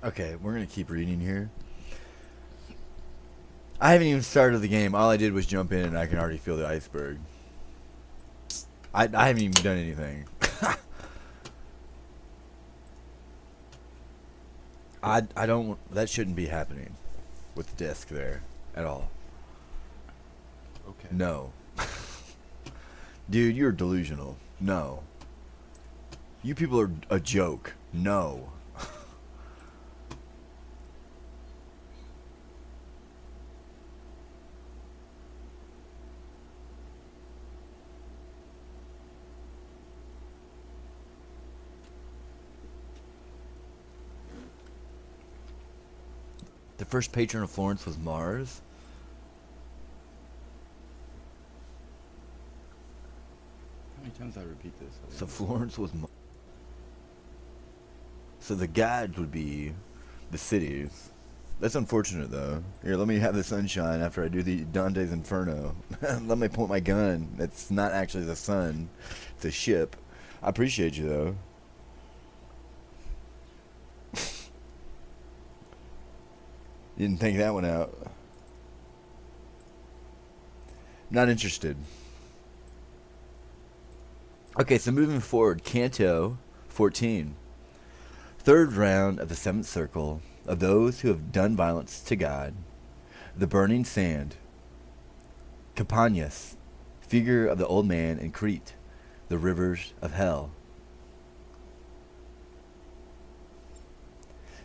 Okay, we're gonna keep reading here. I haven't even started the game. All I did was jump in, and I can already feel the iceberg. I haven't even done anything. I don't. That shouldn't be happening with the disc there at all. Okay. No. Dude, you're delusional. No. You people are a joke. No. The first patron of Florence was Mars. How many times I repeat this? So Florence was Mars. So the gods would be the cities. That's unfortunate, though. Here, let me have the sunshine after I do the Dante's Inferno. Let me point my gun. It's not actually the sun. It's a ship. I appreciate you, though. You didn't think that one out. Not interested. Okay, so moving forward, Canto 14. Third round of the seventh circle of those who have done violence to God. The burning sand. Campanius, figure of the old man in Crete. The rivers of hell.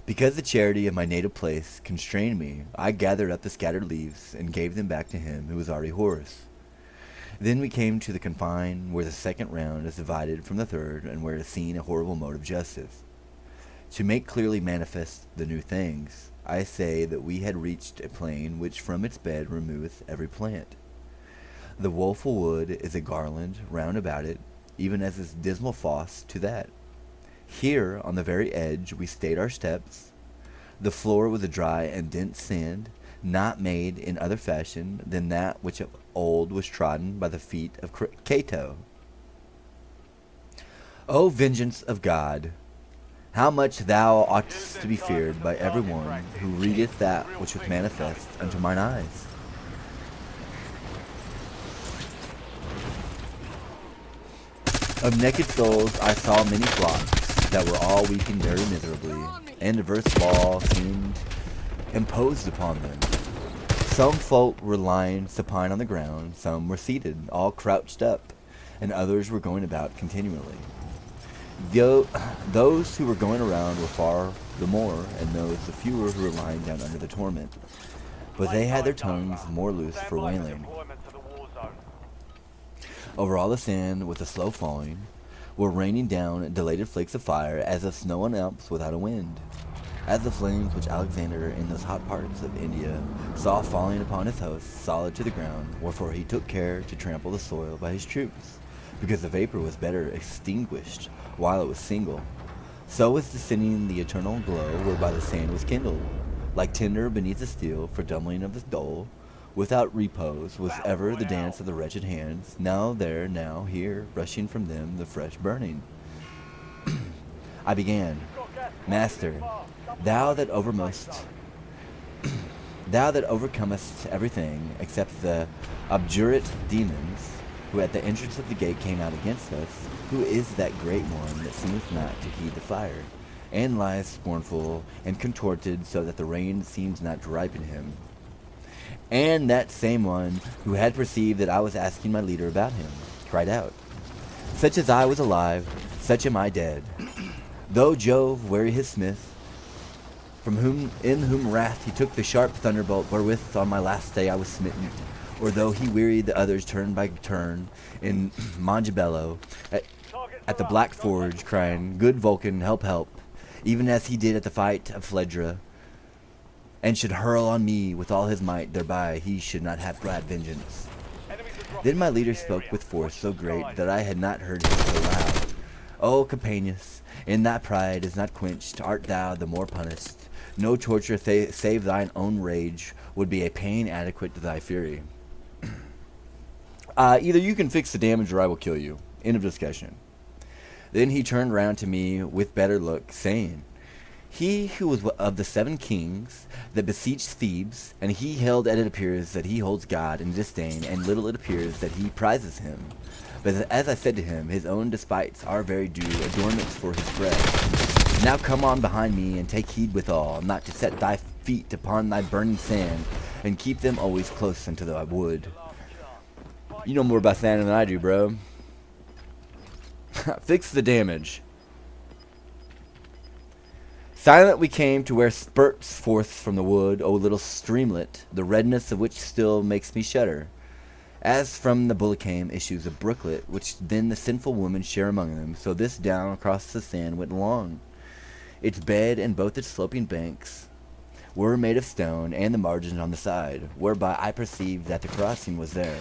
Because the charity of my native place constrained me, I gathered up the scattered leaves and gave them back to him who was already Horus. Then we came to the confine where the second round is divided from the third and where is seen a horrible mode of justice. To make clearly manifest the new things, I say that we had reached a plain which from its bed removeth every plant. The woeful wood is a garland round about it, even as is dismal fosse to that. Here, on the very edge, we stayed our steps. The floor was a dry and dense sand, not made in other fashion than that which of old was trodden by the feet of Cato. O vengeance of God! How much thou oughtest to be feared by every one who readeth that which was manifest unto mine eyes. Of naked souls I saw many flocks, that were all weeping very miserably, and diverse law seemed imposed upon them. Some folk were lying supine on the ground, some were seated, all crouched up, and others were going about continually. Those who were going around were far the more, and those the fewer who were lying down under the torment. But they had their tongues more loose for wailing. Over all the sand, with the slow falling, were raining down dilated flakes of fire, as of snow on Alps without a wind, as the flames which Alexander in those hot parts of India saw falling upon his hosts, solid to the ground, wherefore he took care to trample the soil by his troops, because the vapor was better extinguished while it was single. So was descending the eternal glow whereby the sand was kindled, like tinder beneath the steel, for doubling of the dole. Without repose was ever the dance of the wretched hands, now there, now here, rushing from them the fresh burning. I began, Master, thou that thou that overcomest everything except the obdurate demons, who at the entrance of the gate came out against us, who is that great one that seemeth not to heed the fire, and lies scornful and contorted, so that the rain seems not to ripen him? And that same one, who had perceived that I was asking my leader about him, cried out, Such as I was alive, such am I dead. Though Jove weary his smith, in whom wrath he took the sharp thunderbolt wherewith on my last day I was smitten, or though he wearied the others turn by turn in Mongebello at the Black Forge, crying, Good Vulcan, help, help, even as he did at the fight of Phaedra, and should hurl on me with all his might, thereby he should not have glad vengeance. Then my leader spoke with force so great that I had not heard him so loud. O Campanius, in thy pride is not quenched, art thou the more punished. No torture save thine own rage would be a pain adequate to thy fury. Either you can fix the damage or I will kill you. End of discussion. Then he turned round to me with better look, saying, He who was of the 7 kings that besieged Thebes, and he held it appears that he holds God in disdain, and little it appears that he prizes him. But as I said to him, his own despites are very due adornments for his breast. Now come on behind me, and take heed withal, not to set thy feet upon thy burning sand, and keep them always close unto thy wood. You know more about sand than I do, bro. Fix the damage. Silent we came to where spurts forth from the wood, O little streamlet, the redness of which still makes me shudder. As from the bullock-came issues a brooklet, which then the sinful women share among them, so this down across the sand went along. Its bed and both its sloping banks were made of stone, and the margins on the side, whereby I perceived that the crossing was there.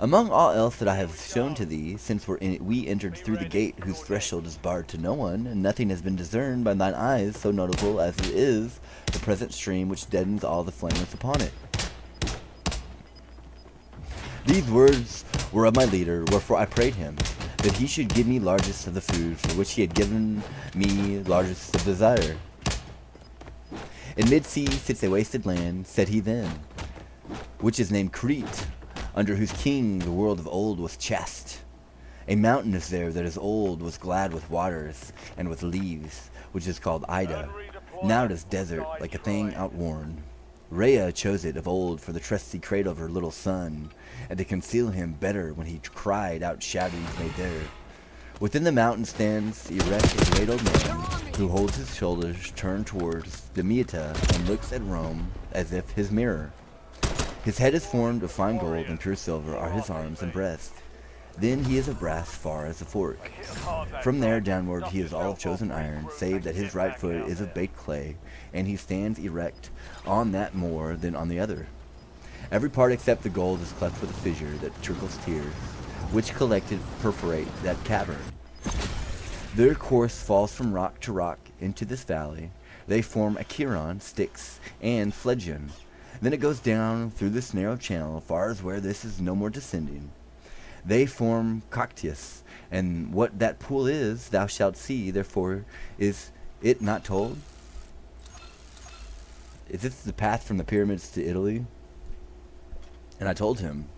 Among all else that I have shown to thee, since we entered through the gate whose threshold is barred to no one, and nothing has been discerned by thine eyes so notable as it is the present stream which deadens all the flames upon it. These words were of my leader, wherefore I prayed him, that he should give me largest of the food, for which he had given me largest of desire. In mid-sea sits a wasted land, said he then, which is named Crete, under whose king the world of old was chaste. A mountain is there that is old, was glad with waters, and with leaves, which is called Ida. Now it is desert, like a thing outworn. Rhea chose it of old for the trusty cradle of her little son, and to conceal him better when he cried out shoutings made there. Within the mountain stands erect a great old man, who holds his shoulders turned towards Damietta, and looks at Rome as if his mirror. His head is formed of fine gold, and pure silver are his arms and breast. Then he is of brass far as the fork. From there downward he is all of chosen iron, save that his right foot is of baked clay, and he stands erect on that more than on the other. Every part except the gold is cleft with a fissure that trickles tears, which collected perforate that cavern. Their course falls from rock to rock into this valley. They form a chiron, Styx, and Phlegon. Then it goes down through this narrow channel, far as where this is no more descending. They form Coctius, and what that pool is, thou shalt see, therefore is it not told? Is this the path from the pyramids to Italy? And I told him,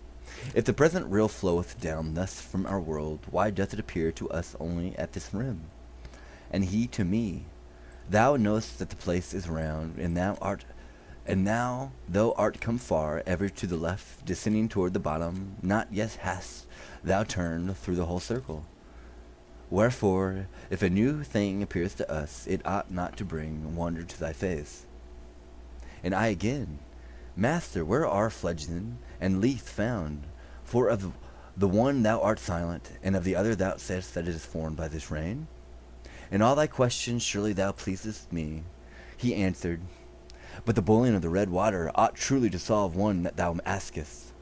if the present rill floweth down thus from our world, why doth it appear to us only at this rim? And he to me, thou knowest that the place is round, and now, thou art come far, ever to the left, descending toward the bottom, not yet hast thou turned through the whole circle. Wherefore, if a new thing appears to us, it ought not to bring wonder to thy face. And I again, Master, where are Phlegon and Lethe found? For of the one thou art silent, and of the other thou sayest that it is formed by this rain. In all thy questions surely thou pleasest me. He answered, but the boiling of the red water ought truly to solve one that thou askest.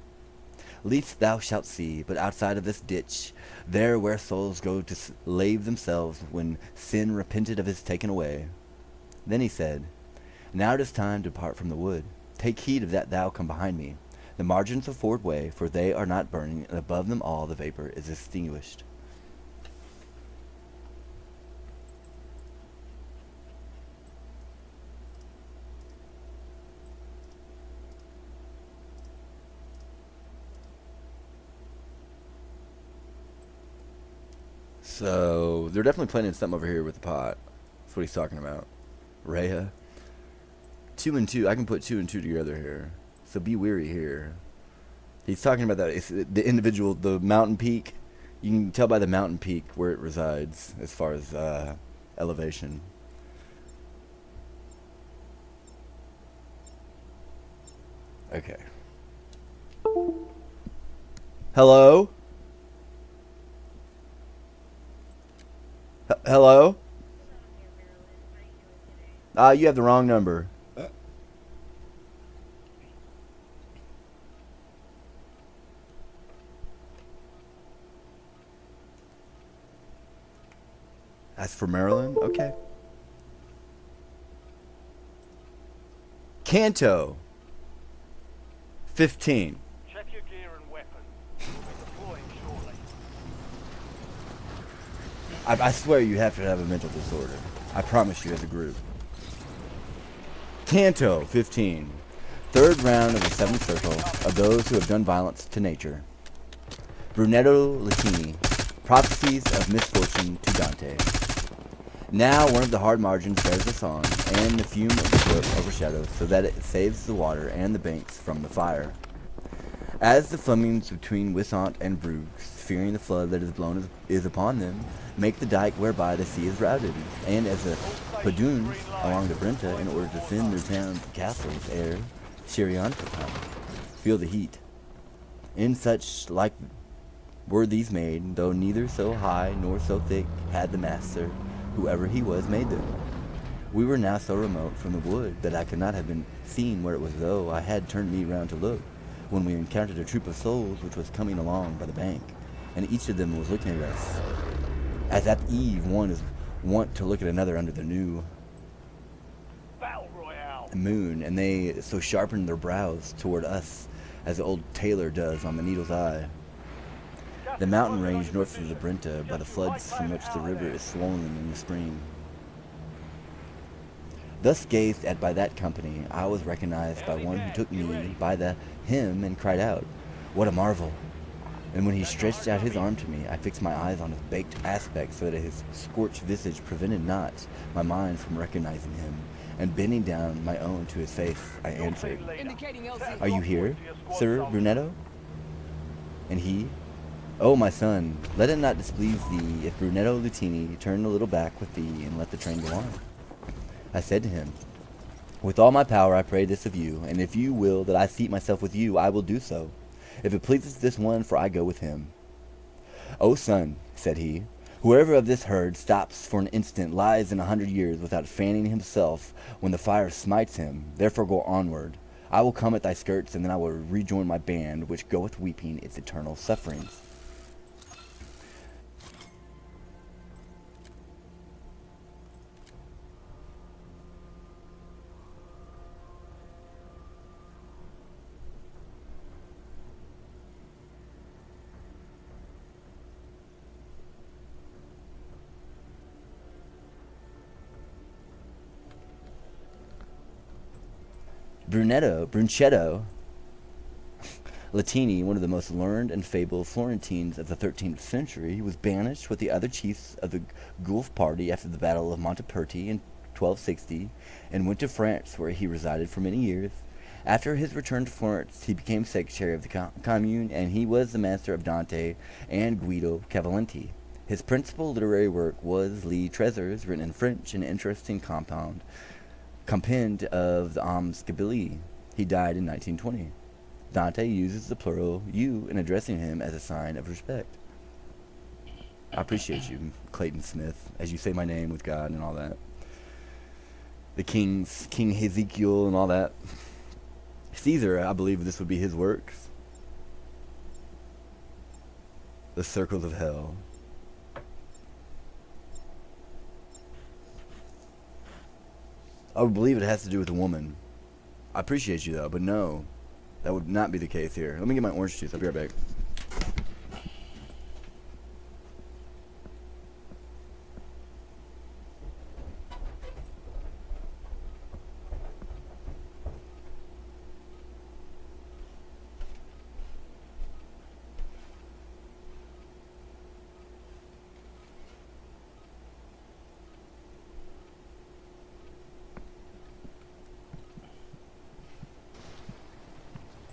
Least thou shalt see, but outside of this ditch, there where souls go to lave themselves when sin repented of is taken away. Then he said, now it is time to depart from the wood. Take heed of that thou come behind me. The margins afford way, for they are not burning, and above them all the vapor is extinguished. So, they're definitely planning something over here with the pot. That's what he's talking about. Rhea. 2 and 2. I can put 2 and 2 together here. So be weary here. He's talking about that. It's the individual, the mountain peak. You can tell by the mountain peak where it resides as far as elevation. Okay. Hello? Hello? You have the wrong number. That's for Maryland? Okay. Canto 15. Check your gear and weapons. We'll be deploying shortly. I swear you have to have a mental disorder. I promise you, as a group. Canto 15. Third round of the seventh circle of those who have done violence to nature. Brunetto Latini. Prophecies of misfortune to Dante. Now one of the hard margins bears the song, and the fume of the brook overshadows, so that it saves the water and the banks from the fire. As the Flemings between Wissant and Bruges, fearing the flood that is blown is upon them, make the dike whereby the sea is routed, and as the Paduns along the Brenta, in order to defend their towns and castles, ere Chiriantapan, feel the heat. In such like were these made, though neither so high nor so thick had the master, whoever he was, made them. We were now so remote from the wood that I could not have been seen where it was, though I had turned me round to look, when we encountered a troop of souls which was coming along by the bank, and each of them was looking at us, as at eve one is wont to look at another under the new Battle Royale. moon, and they so sharpened their brows toward us as the old tailor does on the needle's eye. The mountain range north of the Brenta, by the floods from which the river is swollen in the spring. Thus gazed at by that company, I was recognized by one who took me by the hem and cried out, "What a marvel!" And when he stretched out his arm to me, I fixed my eyes on his baked aspect, so that his scorched visage prevented not my mind from recognizing him, and bending down my own to his face, I answered, "Are you here, Sir Brunetto?" And he, "Oh, my son, let it not displease thee if Brunetto Latini turn a little back with thee and let the train go on." I said to him, "With all my power I pray this of you, and if you will that I seat myself with you, I will do so, if it pleases this one, for I go with him." "O son," said he, "whoever of this herd stops for an instant lies in 100 years without fanning himself when the fire smites him. Therefore go onward. I will come at thy skirts, and then I will rejoin my band, which goeth weeping its eternal sufferings." Brunchetto Latini, one of the most learned and fabled Florentines of the 13th century, was banished with the other chiefs of the Guelph party after the Battle of Monteperti in 1260, and went to France, where he resided for many years. After his return to Florence, he became secretary of the commune, and he was the master of Dante and Guido Cavalcanti. His principal literary work was Les Trésors, written in French, an interesting compend of the Ams Gabili. He died in 1920. Dante uses the plural you in addressing him as a sign of respect. I appreciate you, Clayton Smith, as you say my name with God and all that. The King Ezekiel and all that. Caesar, I believe this would be his works. The Circles of Hell. I would believe it has to do with a woman. I appreciate you though, but no, that would not be the case here. Let me get my orange juice. I'll be right back.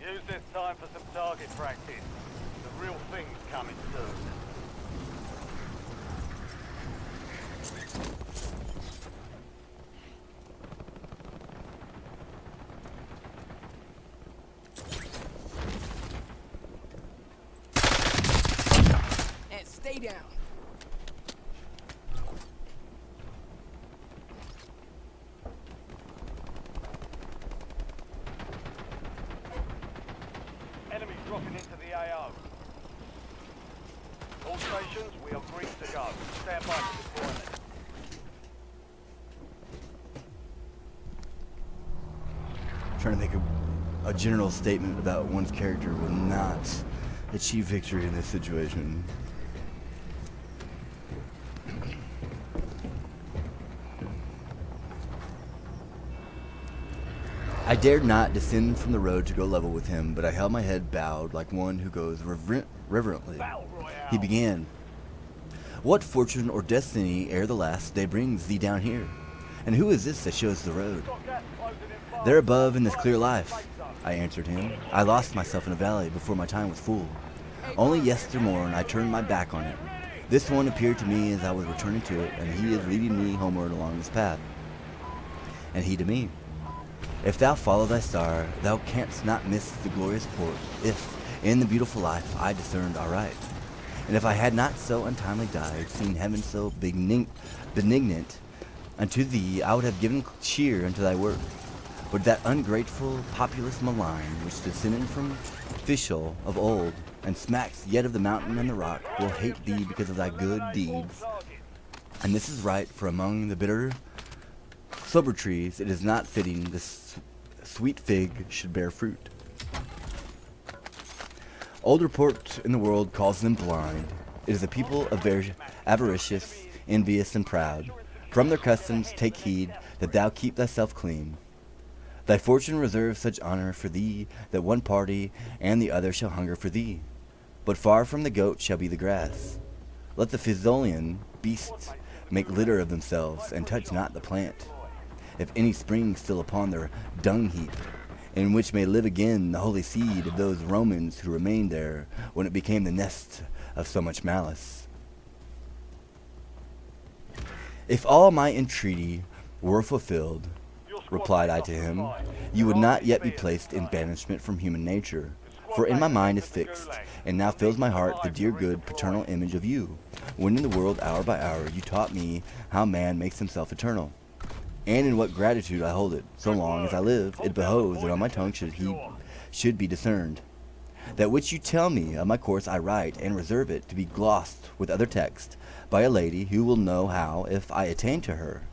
Use this time for some target practice. The real thing's coming soon. And stay down. Enemy dropping into the AO. All stations, we are green to go. Stand by for deployment. Trying to make a general statement about one's character will not achieve victory in this situation. I dared not descend from the road to go level with him, but I held my head bowed like one who goes reverently. He began, "What fortune or destiny ere the last day brings thee down here? And who is this that shows the road?" "There above in this clear life," I answered him. "I lost myself in a valley before my time was full. Only yestermorn I turned my back on it. This one appeared to me as I was returning to it, and he is leading me homeward along this path." And he to me, "If thou follow thy star, thou canst not miss the glorious port, if, in the beautiful life, I discerned aright. And if I had not so untimely died, seen heaven so benignant unto thee, I would have given cheer unto thy work. But that ungrateful populace malign, which descended from Fishel of old, and smacks yet of the mountain and the rock, will hate thee because of thy good deeds. And this is right, for among the bitter sober trees it is not fitting the sweet fig should bear fruit. Old report in the world calls them blind. It is a people avaricious, envious, and proud. From their customs take heed that thou keep thyself clean. Thy fortune reserves such honor for thee that one party and the other shall hunger for thee. But far from the goat shall be the grass. Let the Fizolian beasts make litter of themselves, and touch not the plant. If any spring still upon their dung heap, in which may live again the holy seed of those Romans who remained there when it became the nest of so much malice. If all my entreaty were fulfilled, replied I to him, you would not yet be placed in banishment from human nature. For in my mind is fixed, and now fills my heart the dear good paternal image of you, when in the world hour by hour you taught me how man makes himself eternal. And in what gratitude I hold it, so long as I live, it behoves that on my tongue should be discerned. That which you tell me of my course I write, and reserve it to be glossed with other text, by a lady who will know how if I attain to her.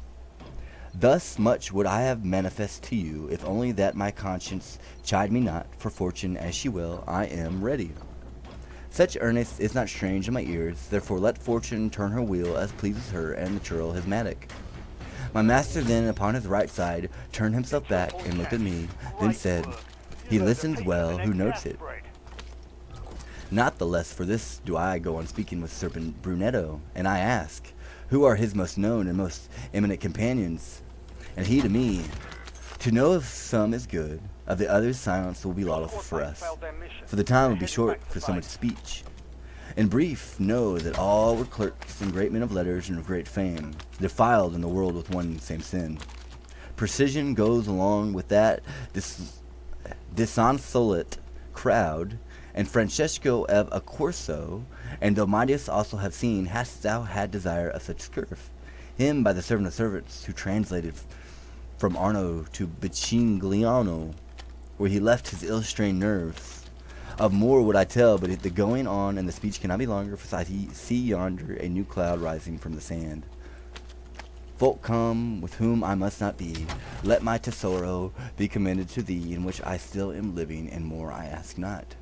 Thus much would I have manifest to you, if only that my conscience chide me not, for fortune as she will, I am ready. Such earnest is not strange in my ears, therefore let fortune turn her wheel as pleases her, and the churl his mattock. My master then upon his right side turned himself back and looked at me, then said, "He listens well who notes it." Not the less for this do I go on speaking with Serpent Brunetto, and I ask, who are his most known and most eminent companions? And he to me, "To know of some is good, of the others silence will be lawful for us, for the time will be short for so much speech. In brief, know that all were clerks and great men of letters and of great fame, defiled in the world with one same sin. Precision goes along with that disconsolate crowd, and Francesco of Accorso, and though Midas also have seen, hast thou had desire of such scurf? Him by the servant of servants, who translated from Arno to Biccigliano, where he left his ill-strained nerves. Of more would I tell, but the going on and the speech cannot be longer, for I see yonder a new cloud rising from the sand. Folk come with whom I must not be. Let my tesoro be commended to thee, in which I still am living, and more I ask not."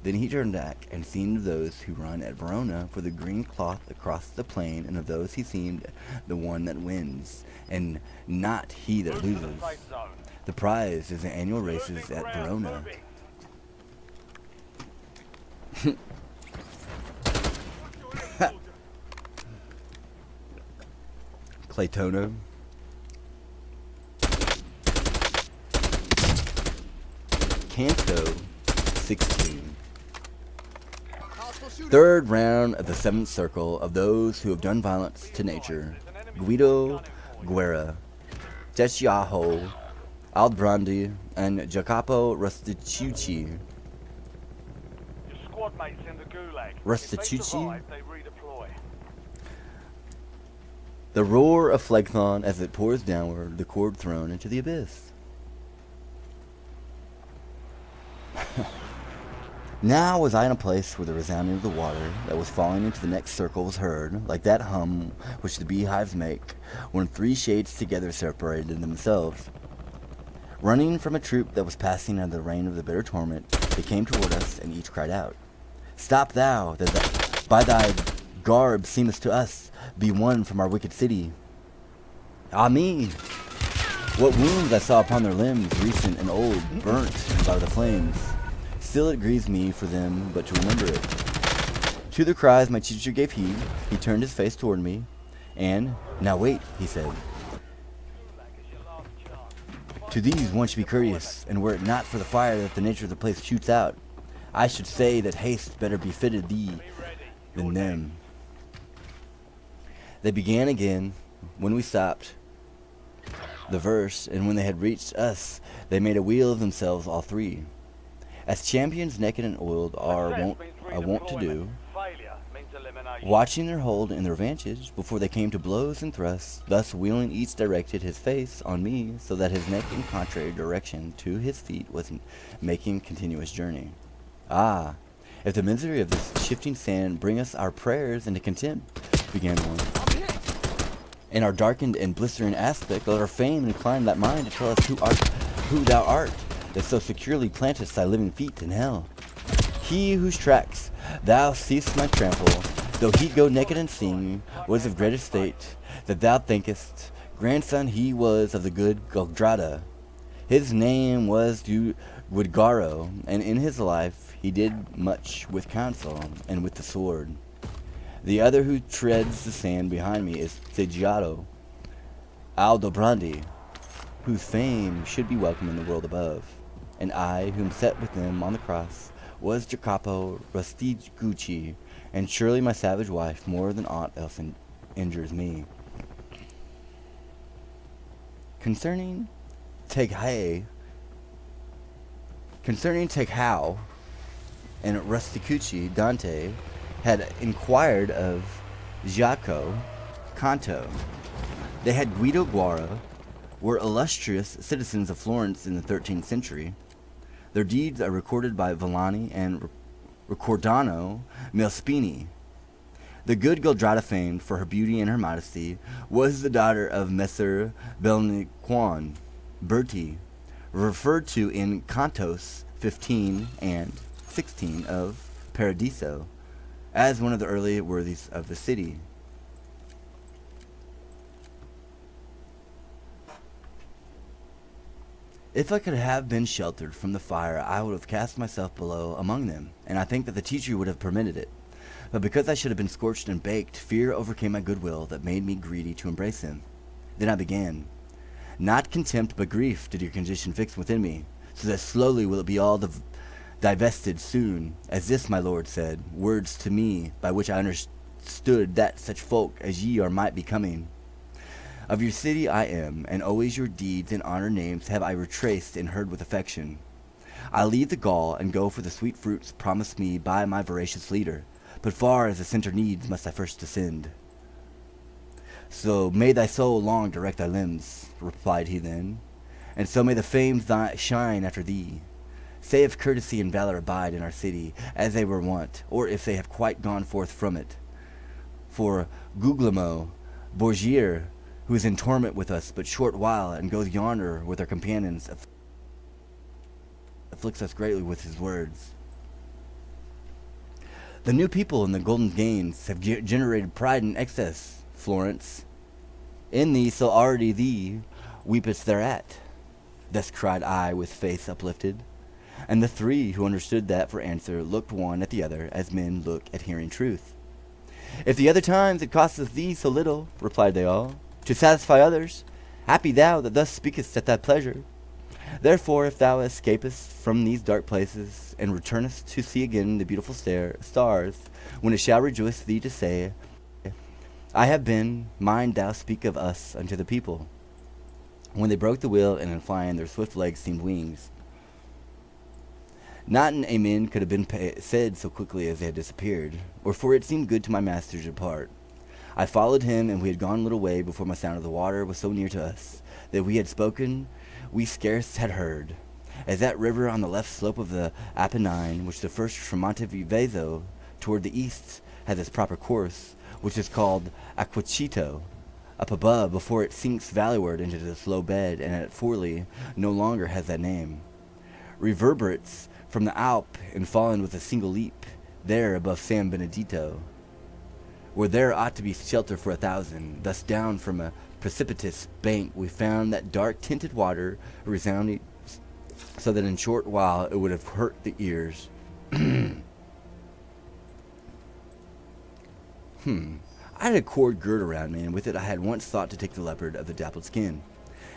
Then he turned back, and seemed of those who run at Verona for the green cloth across the plain, and of those he seemed the one that wins, and not he that loses. The prize is the annual races at Verona. Claytono. Canto 16. Third round of the seventh circle of those who have done violence to nature. Guido Guerra, Desciaho, Albrandi, and Jacopo Rusticucci. Your squad mates in the gulag. Rusticucci? If they survive, they redeploy. The roar of Phlegethon as it pours downward, the cord thrown into the abyss. Now was I in a place where the resounding of the water that was falling into the next circle was heard, like that hum which the beehives make when three shades together separated themselves. Running from a troop that was passing under the rain of the bitter torment, they came toward us, and each cried out, "Stop thou, that by thy garb seemest to us be one from our wicked city." "Ah me! What wounds I saw upon their limbs, recent and old, burnt by the flames. Still it grieves me for them but to remember it. To the cries my teacher gave heed, he turned his face toward me, and, "Now wait," he said. "To these one should be courteous, and were it not for the fire that the nature of the place shoots out, I should say that haste better befitted thee than them." They began again when we stopped the verse, and when they had reached us, they made a wheel of themselves all three, as champions naked and oiled are wont to do, watching their hold and their advantage before they came to blows and thrusts. Thus wheeling, each directed his face on me, so that his neck in contrary direction to his feet was making continuous journey. Ah, if the misery of this shifting sand bring us our prayers into contempt, began one, and our darkened and blistering aspect, let our fame incline that mind to tell us who thou art, that so securely plantest thy living feet in hell. He whose tracks thou seest might trample, though he go naked and sing, was of great estate, that thou thinkest. Grandson he was of the good Goldrada. His name was Woodgaro, and in his life he did much with counsel and with the sword. The other who treads the sand behind me is Segiato Aldobrandi, whose fame should be welcome in the world above. And I, whom set with them on the cross, was Jacopo Rustigucci, and surely my savage wife more than aught else injures me. Concerning Teghao and Rustigucci, Dante had inquired of Giacomo Canto. They had Guido Guara, were illustrious citizens of Florence in the 13th century. Their deeds are recorded by Villani and Ricordano Melspini. The good Goldrada, famed for her beauty and her modesty, was the daughter of Messer Belniquan Berti, referred to in Cantos 15 and 16 of Paradiso, as one of the early worthies of the city. If I could have been sheltered from the fire, I would have cast myself below among them, and I think that the teacher would have permitted it. But because I should have been scorched and baked, fear overcame my goodwill that made me greedy to embrace him. Then I began. Not contempt but grief did your condition fix within me, so that slowly will it be all divested soon, as this my lord said, words to me, by which I understood that such folk as ye are might be coming. Of your city I am, and always your deeds and honor names have I retraced and heard with affection. I leave the Gaul and go for the sweet fruits promised me by my voracious leader, but far as the centre needs must I first descend. So may thy soul long direct thy limbs, replied he then, and so may the fame shine after thee. Say if courtesy and valor abide in our city, as they were wont, or if they have quite gone forth from it. For Guglielmo Borgier, who is in torment with us but short while, and goes yonder with our companions, afflicts us greatly with his words. The new people in the golden gains have generated pride and excess, Florence. In thee, so already thee, weepest thereat. Thus cried I with face uplifted. And the three who understood that for answer looked one at the other, as men look at hearing truth. If the other times it costeth thee so little, replied they all, to satisfy others, happy thou that thus speakest at thy pleasure. Therefore, if thou escapest from these dark places, and returnest to see again the beautiful stars, when it shall rejoice thee to say, I have been, mind thou speak of us unto the people. When they broke the wheel, and in flying their swift legs seemed wings. Not an amen could have been said so quickly as they had disappeared, or for it seemed good to my master to depart. I followed him, and we had gone a little way before my sound of the water was so near to us, that we had spoken we scarce had heard. As that river on the left slope of the Apennine, which differs from Montevideo toward the east, has its proper course, which is called Aquachito, up above, before it sinks valleyward into the slow bed, and at Forli no longer has that name. Reverberates from the Alp and fallen with a single leap, there above San Benedito. where there ought to be shelter for 1,000. Thus down from a precipitous bank we found that dark tinted water resounding, so that in short while it would have hurt the ears. I had a cord girt around me, and with it I had once thought to take the leopard of the dappled skin.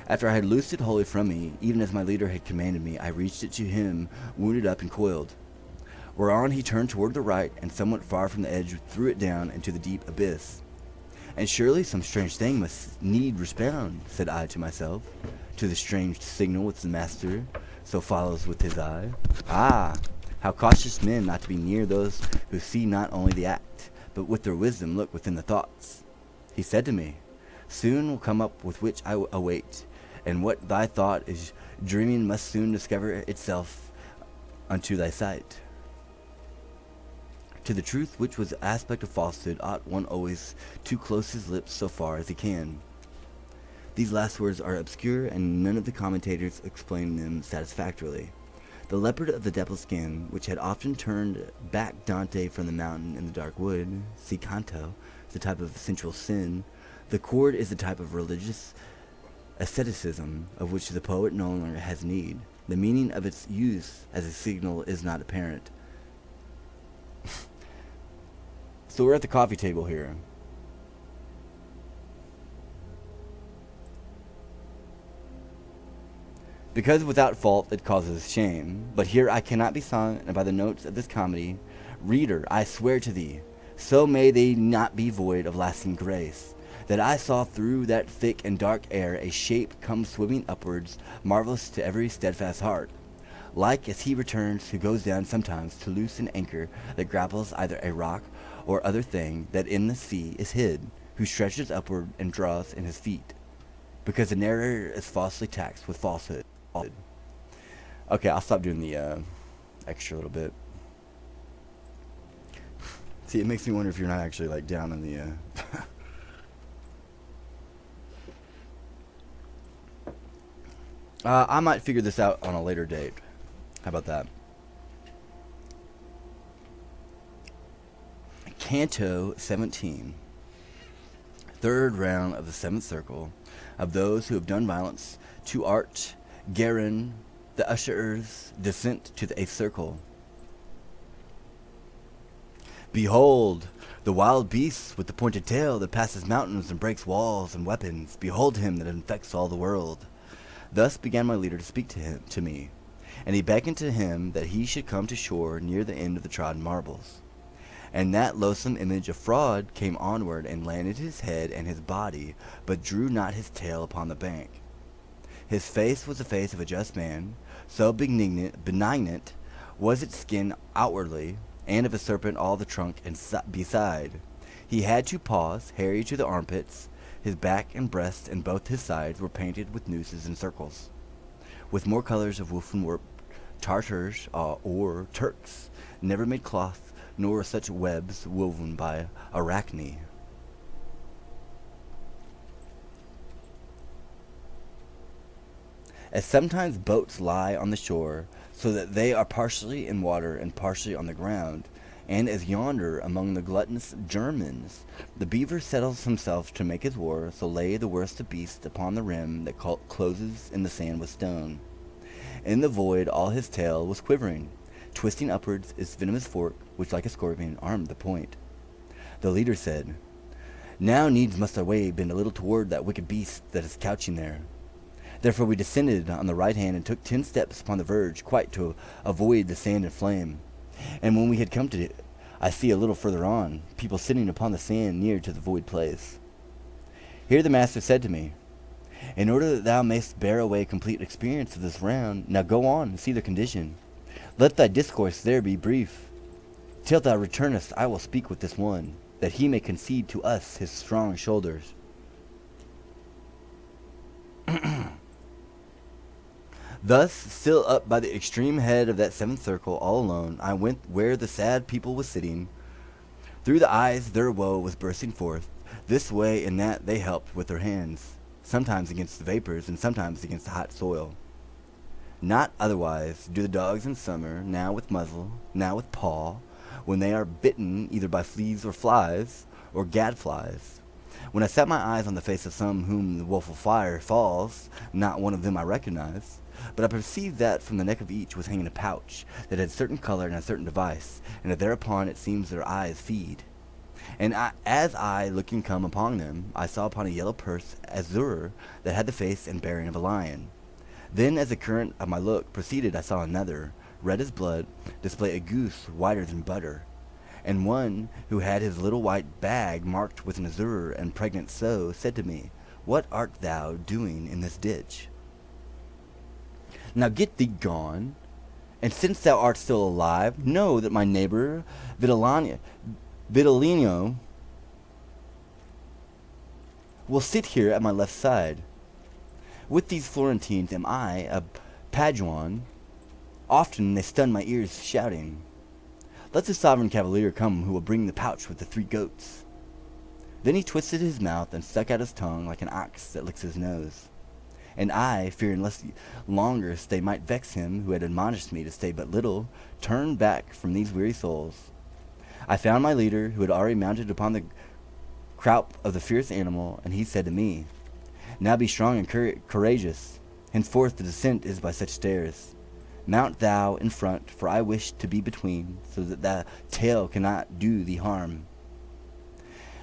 After I had loosed it wholly from me, even as my leader had commanded me, I reached it to him, wounded up and coiled. Whereon he turned toward the right, and somewhat far from the edge threw it down into the deep abyss. And surely some strange thing must need respond, said I to myself, to the strange signal which the master so follows with his eye. Ah, how cautious men not to be near those who see not only the act, but with their wisdom look within the thoughts. He said to me, soon will come up with which I await, and what thy thought is dreaming must soon discover itself unto thy sight. To the truth which was the aspect of falsehood ought one always to close his lips so far as he can. These last words are obscure, and none of the commentators explain them satisfactorily. The leopard of the dappled skin, which had often turned back Dante from the mountain in the dark wood, see Canto, is the type of sensual sin. The cord is the type of religious asceticism of which the poet no longer has need. The meaning of its use as a signal is not apparent. So we're at the coffee table here. Because without fault it causes shame, but here I cannot be sung, and by the notes of this comedy, reader, I swear to thee, so may they not be void of lasting grace, that I saw through that thick and dark air a shape come swimming upwards, marvelous to every steadfast heart, like as he returns who goes down sometimes to loose an anchor that grapples either a rock or other thing that in the sea is hid, who stretches upward and draws in his feet, because the narrator is falsely taxed with falsehood. Okay, I'll stop doing the extra little bit. See, it makes me wonder if you're not actually like down in the I might figure this out on a later date. How about that? Canto 17. Third round of the seventh circle of those who have done violence to art, Garin, the usher's descent to the eighth circle. Behold, the wild beast with the pointed tail that passes mountains and breaks walls and weapons. Behold him that infects all the world. Thus began my leader to speak to me, and he beckoned to him that he should come to shore near the end of the trodden marbles. And that loathsome image of fraud came onward and landed his head and his body, but drew not his tail upon the bank. His face was the face of a just man, so benignant was its skin outwardly, and of a serpent all the trunk and beside. He had 2 paws, hairy to the armpits. His back and breast and both his sides were painted with nooses and circles, with more colors of woof and warp. Tartars, or Turks, never made cloth, nor such webs woven by Arachne. As sometimes boats lie on the shore, so that they are partially in water and partially on the ground, and as yonder among the gluttonous Germans, the beaver settles himself to make his war, so lay the worst of beasts upon the rim that closes in the sand with stone. In the void all his tail was quivering, twisting upwards its venomous fork, which like a scorpion armed the point. The leader said, now needs must our way bend a little toward that wicked beast that is couching there. Therefore we descended on the right hand and took 10 steps upon the verge, quite to avoid the sand and flame. And when we had come to it, I see a little further on, people sitting upon the sand near to the void place. Here the master said to me, in order that thou mayst bear away complete experience of this round, now go on and see their condition. Let thy discourse there be brief. Till thou returnest I will speak with this one, that he may concede to us his strong shoulders. Thus, still up by the extreme head of that seventh circle, all alone, I went where the sad people was sitting. Through the eyes their woe was bursting forth. This way and that they helped with their hands, sometimes against the vapors and sometimes against the hot soil. Not otherwise do the dogs in summer, now with muzzle, now with paw, when they are bitten either by fleas or flies, or gadflies. When I set my eyes on the face of some whom the woeful fire falls, not one of them I recognize, but I perceived that from the neck of each was hanging a pouch that had certain color and a certain device, and that thereupon it seems their eyes feed. And as I, looking come upon them, I saw upon a yellow purse azure that had the face and bearing of a lion. Then, as the current of my look proceeded, I saw another, red as blood, display a goose whiter than butter, and one who had his little white bag marked with an azure and pregnant so said to me, "What art thou doing in this ditch? Now get thee gone, and since thou art still alive, know that my neighbor Vitellino will sit here at my left side. With these Florentines am I a Paduan. Often they stun my ears shouting, 'Let the sovereign cavalier come who will bring the pouch with the 3 goats.'" Then he twisted his mouth and stuck out his tongue like an ox that licks his nose. And I, fearing lest longer stay might vex him who had admonished me to stay but little, turned back from these weary souls. I found my leader, who had already mounted upon the croup of the fierce animal, and he said to me, "Now be strong and courageous. Henceforth the descent is by such stairs. Mount thou in front, for I wish to be between, so that the tail cannot do thee harm.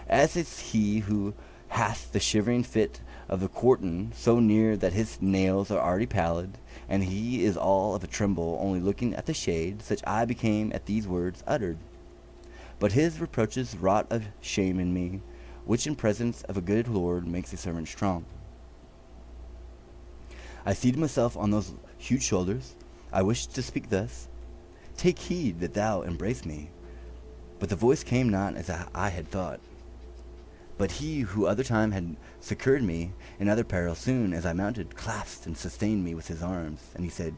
As is he who hath the shivering fit of the quartan, so near that his nails are already pallid, and he is all of a tremble, only looking at the shade, such I became at these words uttered. But his reproaches wrought a shame in me, which in presence of a good lord makes a servant strong. I seated myself on those huge shoulders. I wished to speak thus, "Take heed that thou embrace me." But the voice came not as I had thought. But he who other time had succored me in other peril, soon as I mounted, clasped and sustained me with his arms, and he said,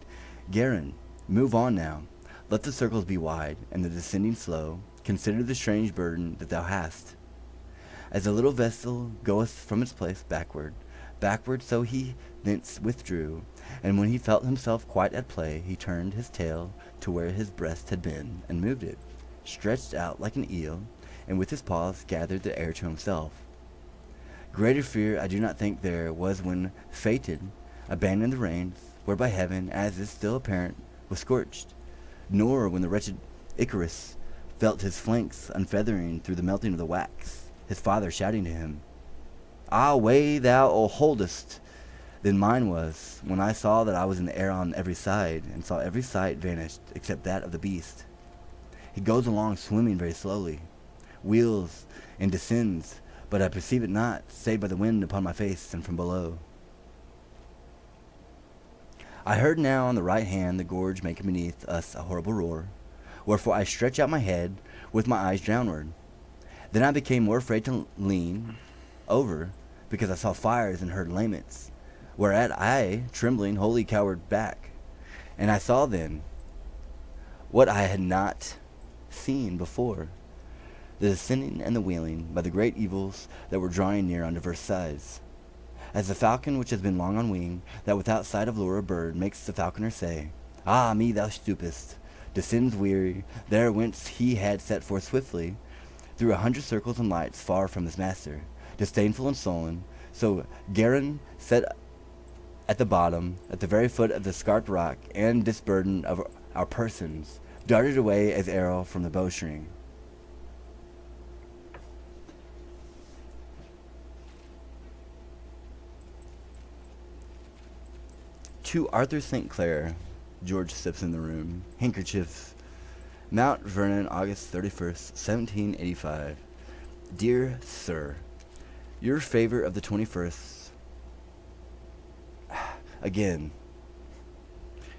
"Garin, move on now. Let the circles be wide, and the descending slow. Consider the strange burden that thou hast. As the little vessel goeth from its place backward, so he thence withdrew, and when he felt himself quite at play, he turned his tail to where his breast had been, and moved it, stretched out like an eel, and with his paws gathered the air to himself. Greater fear I do not think there was when Phaeton abandoned the reins, whereby heaven, as is still apparent, was scorched, nor when the wretched Icarus felt his flanks unfeathering through the melting of the wax, his father shouting to him, "Ah, way thou holdest!" Then mine was, when I saw that I was in the air on every side, and saw every sight vanished except that of the beast. He goes along swimming very slowly, wheels and descends, but I perceive it not, save by the wind upon my face and from below. I heard now on the right hand the gorge making beneath us a horrible roar, wherefore I stretched out my head with my eyes downward. Then I became more afraid to lean over, because I saw fires and heard laments, whereat I, trembling, wholly cowered back. And I saw then what I had not seen before, the descending and the wheeling by the great evils that were drawing near on diverse sides. As the falcon which has been long on wing, that without sight of lure or bird makes the falconer say, "Ah me, thou stoopest," descends weary, there whence he had set forth swiftly, through 100 circles and lights far from his master, disdainful and sullen, so Garin set at the bottom, at the very foot of the scarped rock, and disburdened of our persons, darted away as arrow from the bowstring. To Arthur St. Clair, George steps in the room, handkerchief, Mount Vernon, August 31st, 1785. Dear Sir, your favor of the 21st. Again.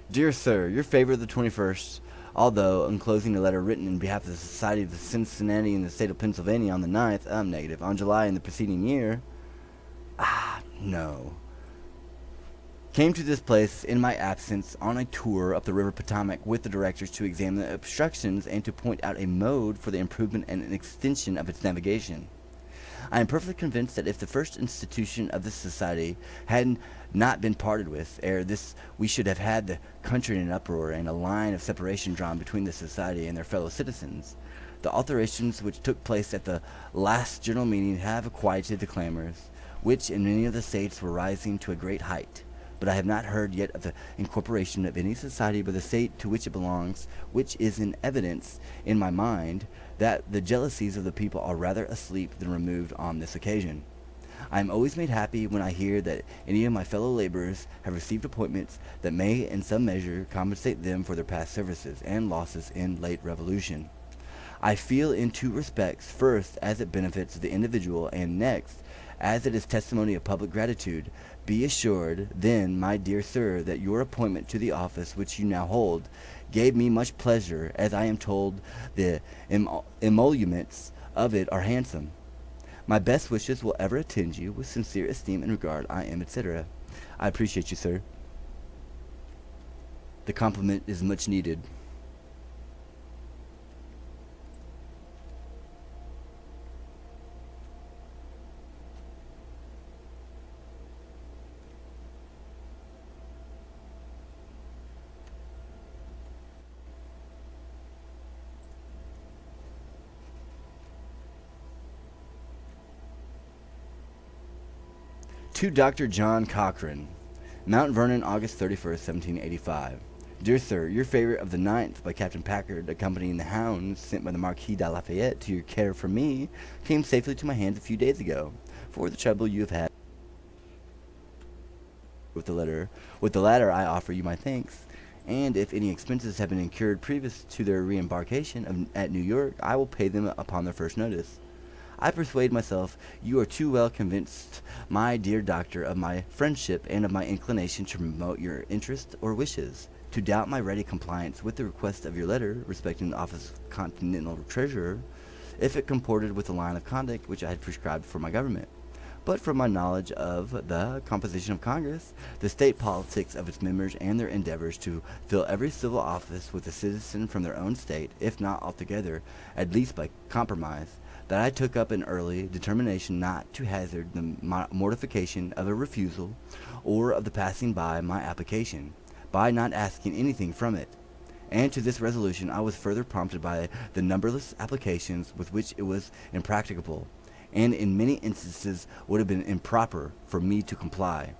Dear Sir, your favor of the 21st, although enclosing a letter written in behalf of the Society of the Cincinnati in the state of Pennsylvania on the 9th, negative, on July in the preceding year, no. Came to this place in my absence on a tour up the river Potomac with the directors to examine the obstructions and to point out a mode for the improvement and extension of its navigation. I am perfectly convinced that if the first institution of this society had not been parted with, ere this we should have had the country in an uproar and a line of separation drawn between the society and their fellow citizens. The alterations which took place at the last general meeting have quieted the clamors, which in many of the states were rising to a great height. But I have not heard yet of the incorporation of any society by the state to which it belongs, which is in evidence in my mind that the jealousies of the people are rather asleep than removed on this occasion. I am always made happy when I hear that any of my fellow laborers have received appointments that may in some measure compensate them for their past services and losses in late revolution. I feel in two respects: first, as it benefits the individual, and next, as it is testimony of public gratitude. Be assured, then, my dear sir, that your appointment to the office which you now hold gave me much pleasure, as I am told the emoluments of it are handsome. My best wishes will ever attend you. With sincere esteem and regard, I am, etc. I appreciate you, sir. The compliment is much needed. To Dr. John Cochrane, Mount Vernon, August 31st, 1785. Dear Sir, your favorite of the 9th by Captain Packard, accompanying the hounds sent by the Marquis de Lafayette to your care from me, came safely to my hands a few days ago. For the trouble you have had with the latter I offer you my thanks, and if any expenses have been incurred previous to their re-embarkation at New York, I will pay them upon their first notice. I persuade myself you are too well convinced, my dear doctor, of my friendship and of my inclination to promote your interests or wishes, to doubt my ready compliance with the request of your letter respecting the office of Continental Treasurer, if it comported with the line of conduct which I had prescribed for my government. But from my knowledge of the composition of Congress, the state politics of its members, and their endeavors to fill every civil office with a citizen from their own state, if not altogether, at least by compromise, that I took up an early determination not to hazard the mortification of a refusal, or of the passing by my application, by not asking anything from it. And to this resolution I was further prompted by the numberless applications with which it was impracticable, and in many instances would have been improper, for me to comply.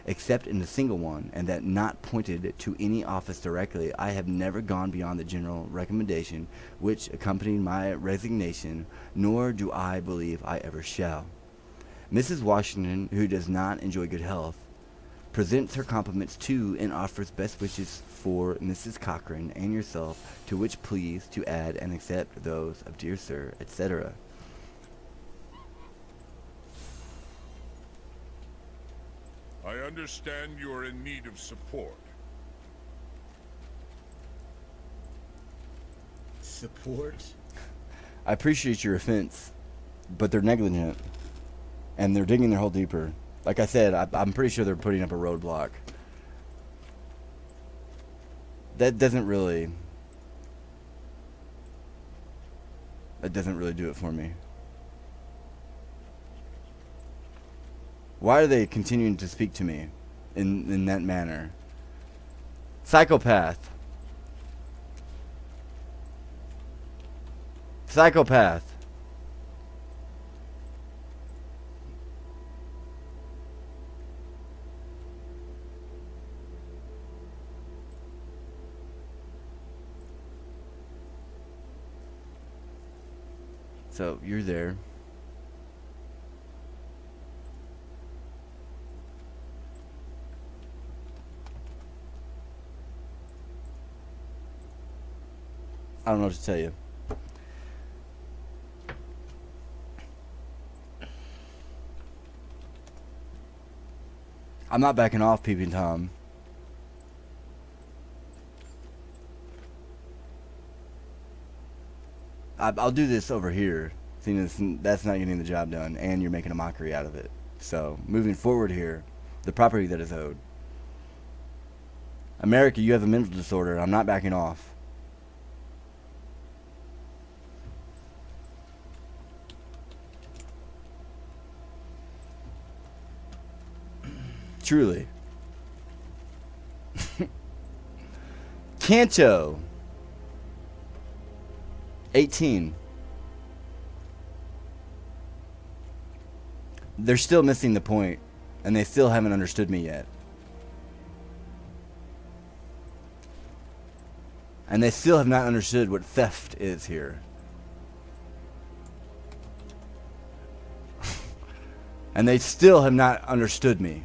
Except in a single one, and that not pointed to any office directly, I have never gone beyond the general recommendation which accompanied my resignation, nor do I believe I ever shall. Mrs. Washington, who does not enjoy good health, presents her compliments to and offers best wishes for Mrs. Cochrane and yourself, to which please to add and accept those of dear sir, etc. I understand you are in need of support. Support? I appreciate your offense, but they're negligent, and they're digging their hole deeper. Like I said, I'm pretty sure they're putting up a roadblock. That doesn't really do it for me. Why are they continuing to speak to me in that manner? Psychopath. Psychopath. So, you're there. I don't know what to tell you. I'm not backing off, Peeping Tom. I'll do this over here, seeing as that's not getting the job done, and you're making a mockery out of it. So, moving forward here, the property that is owed. America, you have a mental disorder. I'm not backing off. Truly. Canto. 18. They're still missing the point, and they still haven't understood me yet. And they still have not understood what theft is here. And they still have not understood me.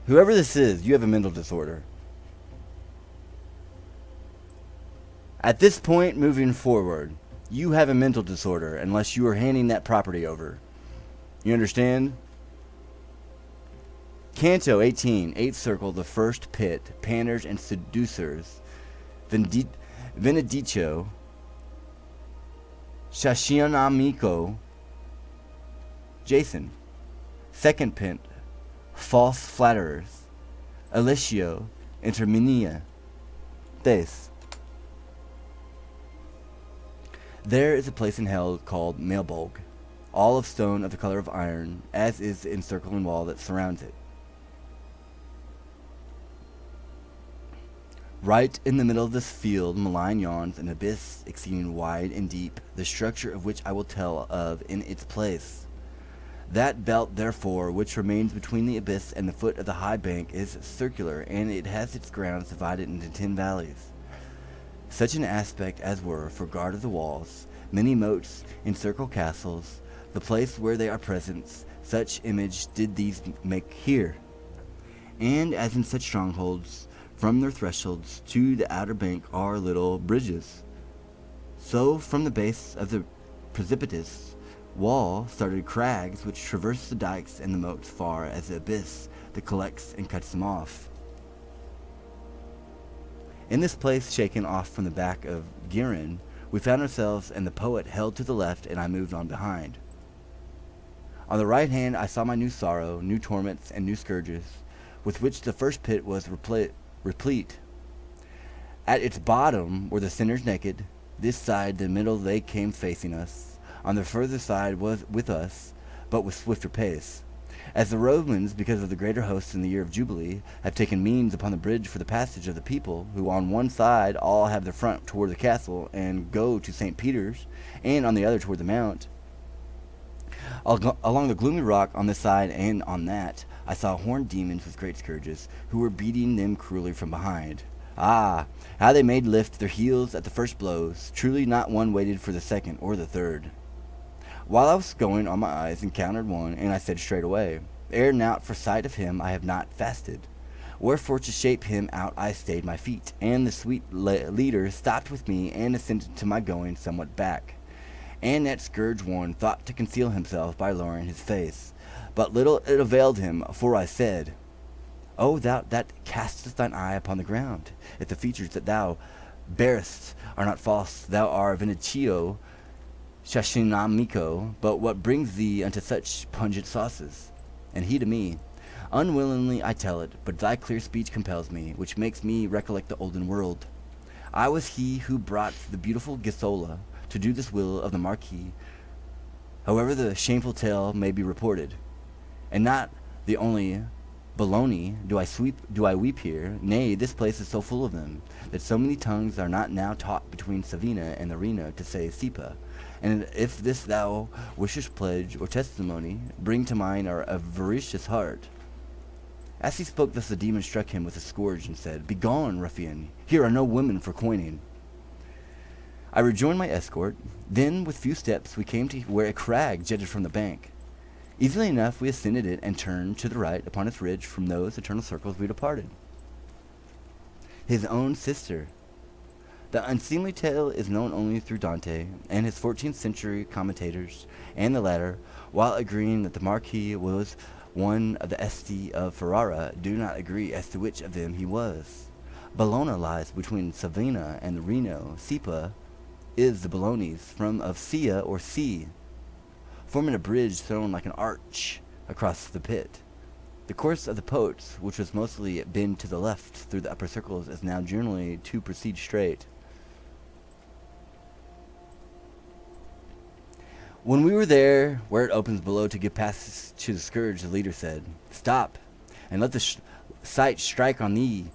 Whoever this is, you have a mental disorder. At this point, moving forward, you have a mental disorder unless you are handing that property over. You understand? Canto 18, 8th circle, the first pit, panders and seducers, Venedicio, Shashinamico, Jason. Second pit, false flatterers, Alicio, Interminia, Des. There is a place in hell called Mailbolg, all of stone of the color of iron, as is the encircling wall that surrounds it. Right in the middle of this field, malign yawns an abyss exceeding wide and deep, the structure of which I will tell of in its place. That belt, therefore, which remains between the abyss and the foot of the high bank is circular, and it has its grounds divided into 10 valleys. Such an aspect as were, for guard of the walls, many moats encircle castles, the place where they are present, such image did these make here. And as in such strongholds, from their thresholds to the outer bank are little bridges. So from the base of the precipitous wall started crags which traverse the dikes and the moats far as the abyss that collects and cuts them off. In this place shaken off from the back of Girin, we found ourselves, and the poet held to the left and I moved on behind. On the right hand I saw my new sorrow, new torments, and new scourges, with which the first pit was replete. At its bottom were the sinners naked, this side, the middle, they came facing us. On the further side was with us, but with swifter pace. As the Romans, because of the greater hosts in the year of Jubilee, have taken means upon the bridge for the passage of the people, who on one side all have their front toward the castle and go to St. Peter's, and on the other toward the mount. Along the gloomy rock on this side and on that, I saw horned demons with great scourges, who were beating them cruelly from behind. Ah, how they made lift their heels at the first blows! Truly not one waited for the second or the third. While I was going on my eyes encountered one, and I said straightway, ere now for sight of him I have not fasted. Wherefore to shape him out I stayed my feet, and the sweet leader stopped with me and assented to my going somewhat back. And that scourge one thought to conceal himself by lowering his face. But little it availed him, for I said, O thou that castest thine eye upon the ground, if the features that thou bearest are not false, thou art Venedicio, Shashinamico, but what brings thee unto such pungent sauces? And he to me, unwillingly I tell it, but thy clear speech compels me, which makes me recollect the olden world. I was he who brought the beautiful Gisola to do this will of the Marquis, however the shameful tale may be reported. And not the only baloney do I weep here, nay, this place is so full of them, that so many tongues are not now taught between Savina and the Reno to say Sipa. And if this thou wishest pledge or testimony, bring to mind our avaricious heart. As he spoke thus, the demon struck him with a scourge and said, Begone, ruffian, here are no women for coining. I rejoined my escort. Then, with few steps, we came to where a crag jutted from the bank. Easily enough we ascended it and turned to the right upon its ridge from those eternal circles we departed. His own sister. The unseemly tale is known only through Dante and his 14th century commentators, and the latter, while agreeing that the Marquis was one of the Esti of Ferrara, do not agree as to which of them he was. Bologna lies between Savina and the Reno. Sipa is the Bolognese from of Sia or sea, forming a bridge thrown like an arch across the pit. The course of the Poets, which was mostly bend to the left through the upper circles, is now generally to proceed straight. When we were there, where it opens below to give passage to the scourge, the leader said, Stop, and let the sight strike on thee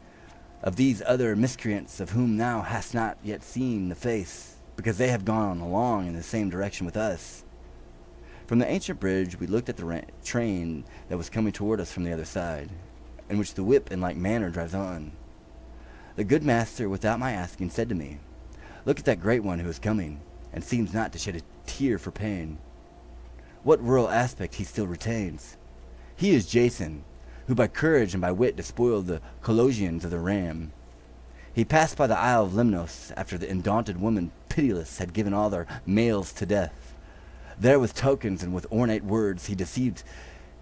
of these other miscreants of whom thou hast not yet seen the face, because they have gone along in the same direction with us. From the ancient bridge we looked at the train that was coming toward us from the other side, in which the whip in like manner drives on. The good master, without my asking, said to me, "Look at that great one who is coming, and seems not to shed a tear for pain. What royal aspect he still retains! He is Jason, who by courage and by wit despoiled the Colossians of the ram. He passed by the Isle of Lemnos after the undaunted women pitiless had given all their males to death. There with tokens and with ornate words he deceived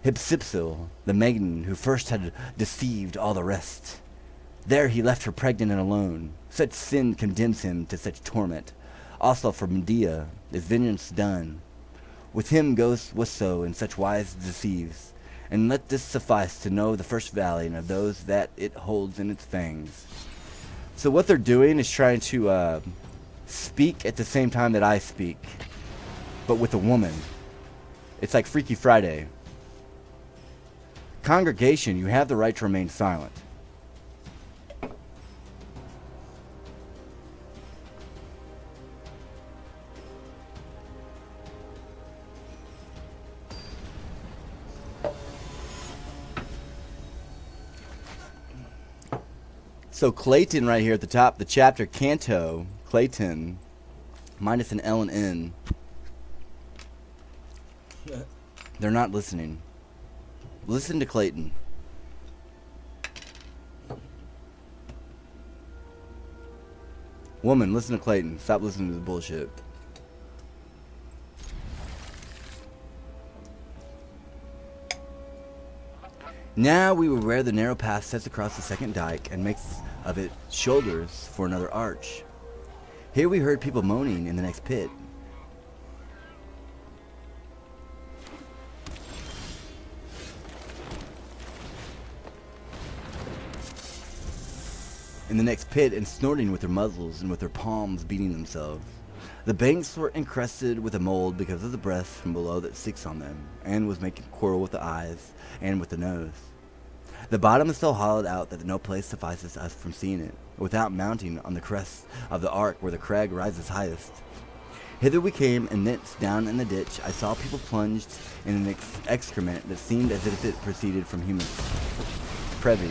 Hypsipyl, the maiden who first had deceived all the rest. There he left her pregnant and alone. Such sin condemns him to such torment. Also for Medea is vengeance done. With him goes Wasso in such wise deceives. And let this suffice to know the first valley and of those that it holds in its fangs." So what they're doing is trying to speak at the same time that I speak, but with a woman. It's like Freaky Friday. Congregation, you have the right to remain silent. So Clayton right here at the top, the chapter Canto, Clayton, minus an L and N. They're not listening. Listen to Clayton. Woman, listen to Clayton. Stop listening to the bullshit. Now we were where the narrow path sets across the second dike and makes of it shoulders for another arch. Here we heard people moaning in the next pit. And snorting with their muzzles and with their palms beating themselves. The banks were encrusted with a mold because of the breath from below that sticks on them, and was making quarrel with the eyes and with the nose. The bottom is so hollowed out that no place suffices us from seeing it, without mounting on the crest of the arc where the crag rises highest. Hither we came, and thence down in the ditch I saw people plunged in an excrement that seemed as if it proceeded from human privy.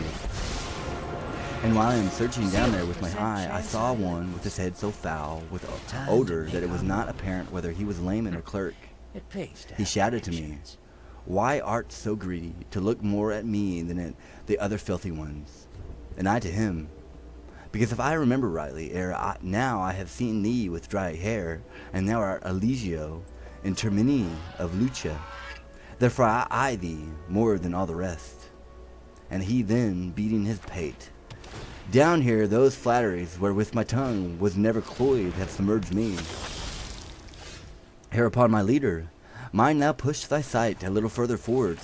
And while I am searching down there with my eye, I saw one with his head so foul with odor that it was not apparent whether he was layman or clerk. He shouted to me, "Why art so greedy to look more at me than at the other filthy ones?" And I to him, "Because if I remember rightly, now I have seen thee with dry hair, and thou art Alighieri in Termini of Lucia. Therefore I eye thee more than all the rest." And he then, beating his pate, "Down here those flatteries wherewith my tongue was never cloyed have submerged me." Hereupon my leader, "Mind thou push thy sight a little further forward,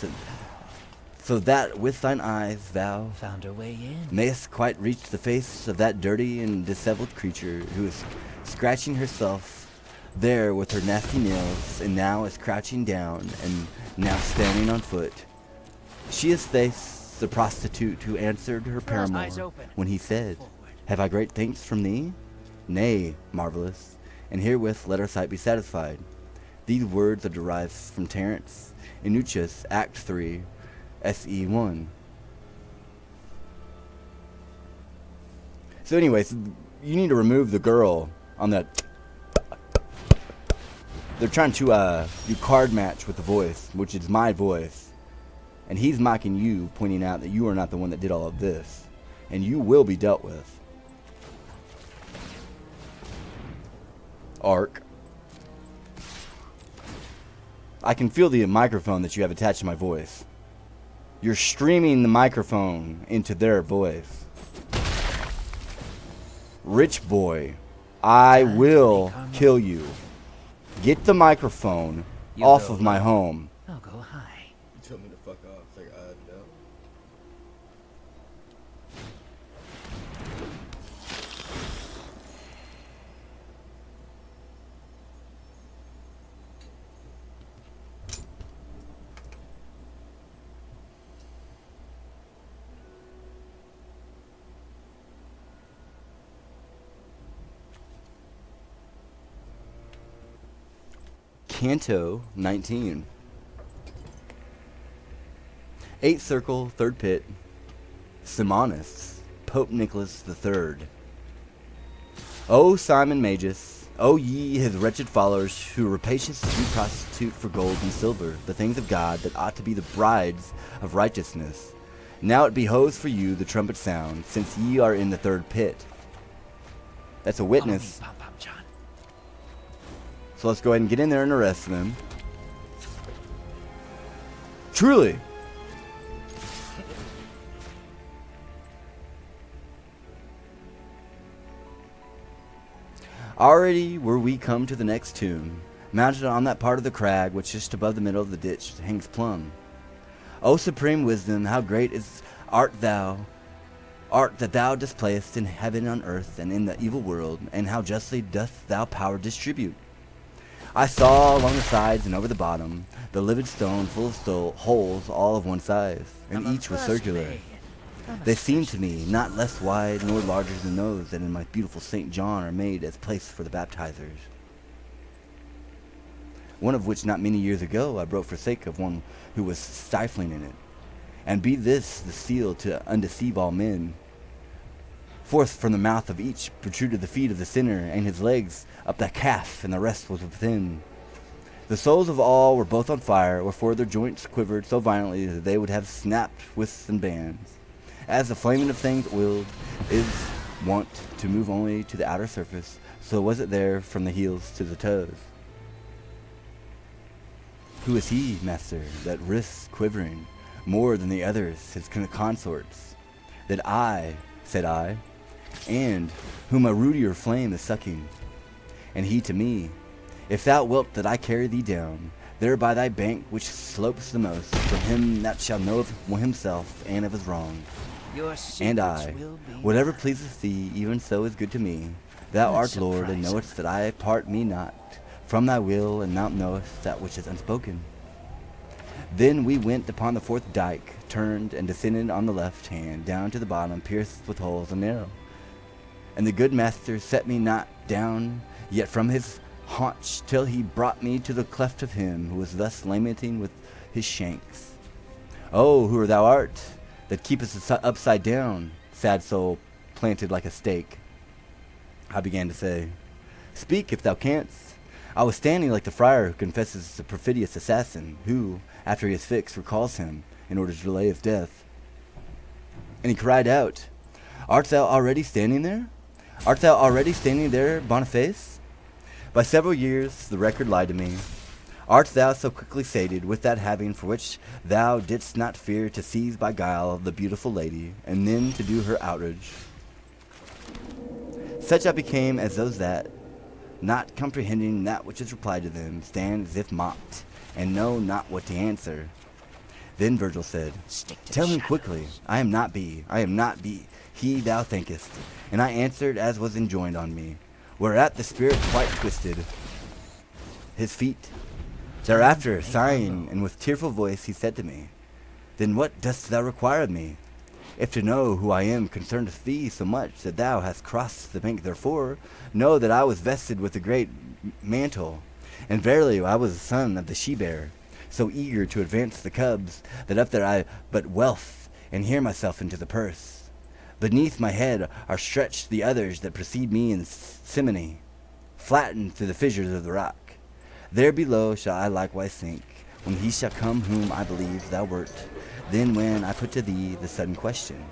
so that with thine eyes thou Found her way in. mayest quite reach the face of that dirty and disheveled creature who is scratching herself there with her nasty nails, and now is crouching down, and now standing on foot. She is Thaïs, the prostitute who answered her paramour when he said, 'Have I great thanks from thee?' Nay, marvelous, and herewith let our sight be satisfied." These words are derived from Terence Inuchus, Act 3, SE 1. So anyways, you need to remove the girl on that. They're trying to do card match with the voice, which is my voice. And he's mocking you, pointing out that you are not the one that did all of this. And you will be dealt with. Arc. I can feel the microphone that you have attached to my voice. You're streaming the microphone into their voice. Rich boy, I will kill you. Get the microphone off of my home. I'll go high. You told me to fuck off. It's like, no. Canto 19. 8th circle, 3rd pit, Simonus, Pope Nicholas III. O Simon Magus, O ye his wretched followers, who rapaciously do prostitute for gold and silver the things of God that ought to be the brides of righteousness. Now it behoves for you the trumpet sound, since ye are in the 3rd pit. That's a witness. So let's go ahead and get in there and arrest them. Truly. Already were we come to the next tomb, mounted on that part of the crag which just above the middle of the ditch hangs plumb. O supreme wisdom, how great art that thou displayest in heaven, on earth, and in the evil world, and how justly doth thou power distribute. I saw along the sides and over the bottom the livid stone full of holes, all of one size, and each was circular. They seemed to me not less wide nor larger than those that in my beautiful St. John are made as place for the baptizers, one of which not many years ago I broke for sake of one who was stifling in it. And be this the seal to undeceive all men. Forth from the mouth of each protruded the feet of the sinner, and his legs up the calf, and the rest was within. The souls of all were both on fire, wherefore their joints quivered so violently that they would have snapped withs and bands. As the flaming of things oiled is wont to move only to the outer surface, so was it there from the heels to the toes. Who is he, master, that risks quivering more than the others, his consorts? That I, said I, and whom a ruddier flame is sucking. And he to me, if thou wilt that I carry thee down, there by thy bank which slopes the most, from him that shall know of himself and of his wrong. And I, whatever pleaseth thee, even so is good to me. Thou art Lord, and knowest that I part me not from thy will, and thou knowest that which is unspoken. Then we went upon the 4th dike, turned, and descended on the left hand, down to the bottom, pierced with holes and narrow. And the good master set me not down yet from his haunch, till he brought me to the cleft of him who was thus lamenting with his shanks. Oh, who thou art, that keepest upside down, sad soul, planted like a stake. I began to say, speak if thou canst. I was standing like the friar who confesses the perfidious assassin, who, after he is fixed, recalls him in order to delay his death. And he cried out, Art thou already standing there? Art thou already standing there, Boniface? By several years the record lied to me. Art thou so quickly sated with that having for which thou didst not fear to seize by guile the beautiful lady, and then to do her outrage? Such I became as those that, not comprehending that which is replied to them, stand as if mocked, and know not what to answer. Then Virgil said, Tell him quickly, I am not he thou thinkest. And I answered as was enjoined on me, whereat the spirit quite twisted his feet. Thereafter, sighing and with tearful voice, he said to me, Then what dost thou require of me? If to know who I am concerneth thee so much that thou hast crossed the bank therefore, know that I was vested with a great mantle, and verily I was a son of the she-bear, so eager to advance the cubs, that up there I but wealth, and hear myself into the purse. Beneath my head are stretched the others that precede me in simony, flattened through the fissures of the rock. There below shall I likewise sink, when he shall come whom I believe thou wert, then when I put to thee the sudden question.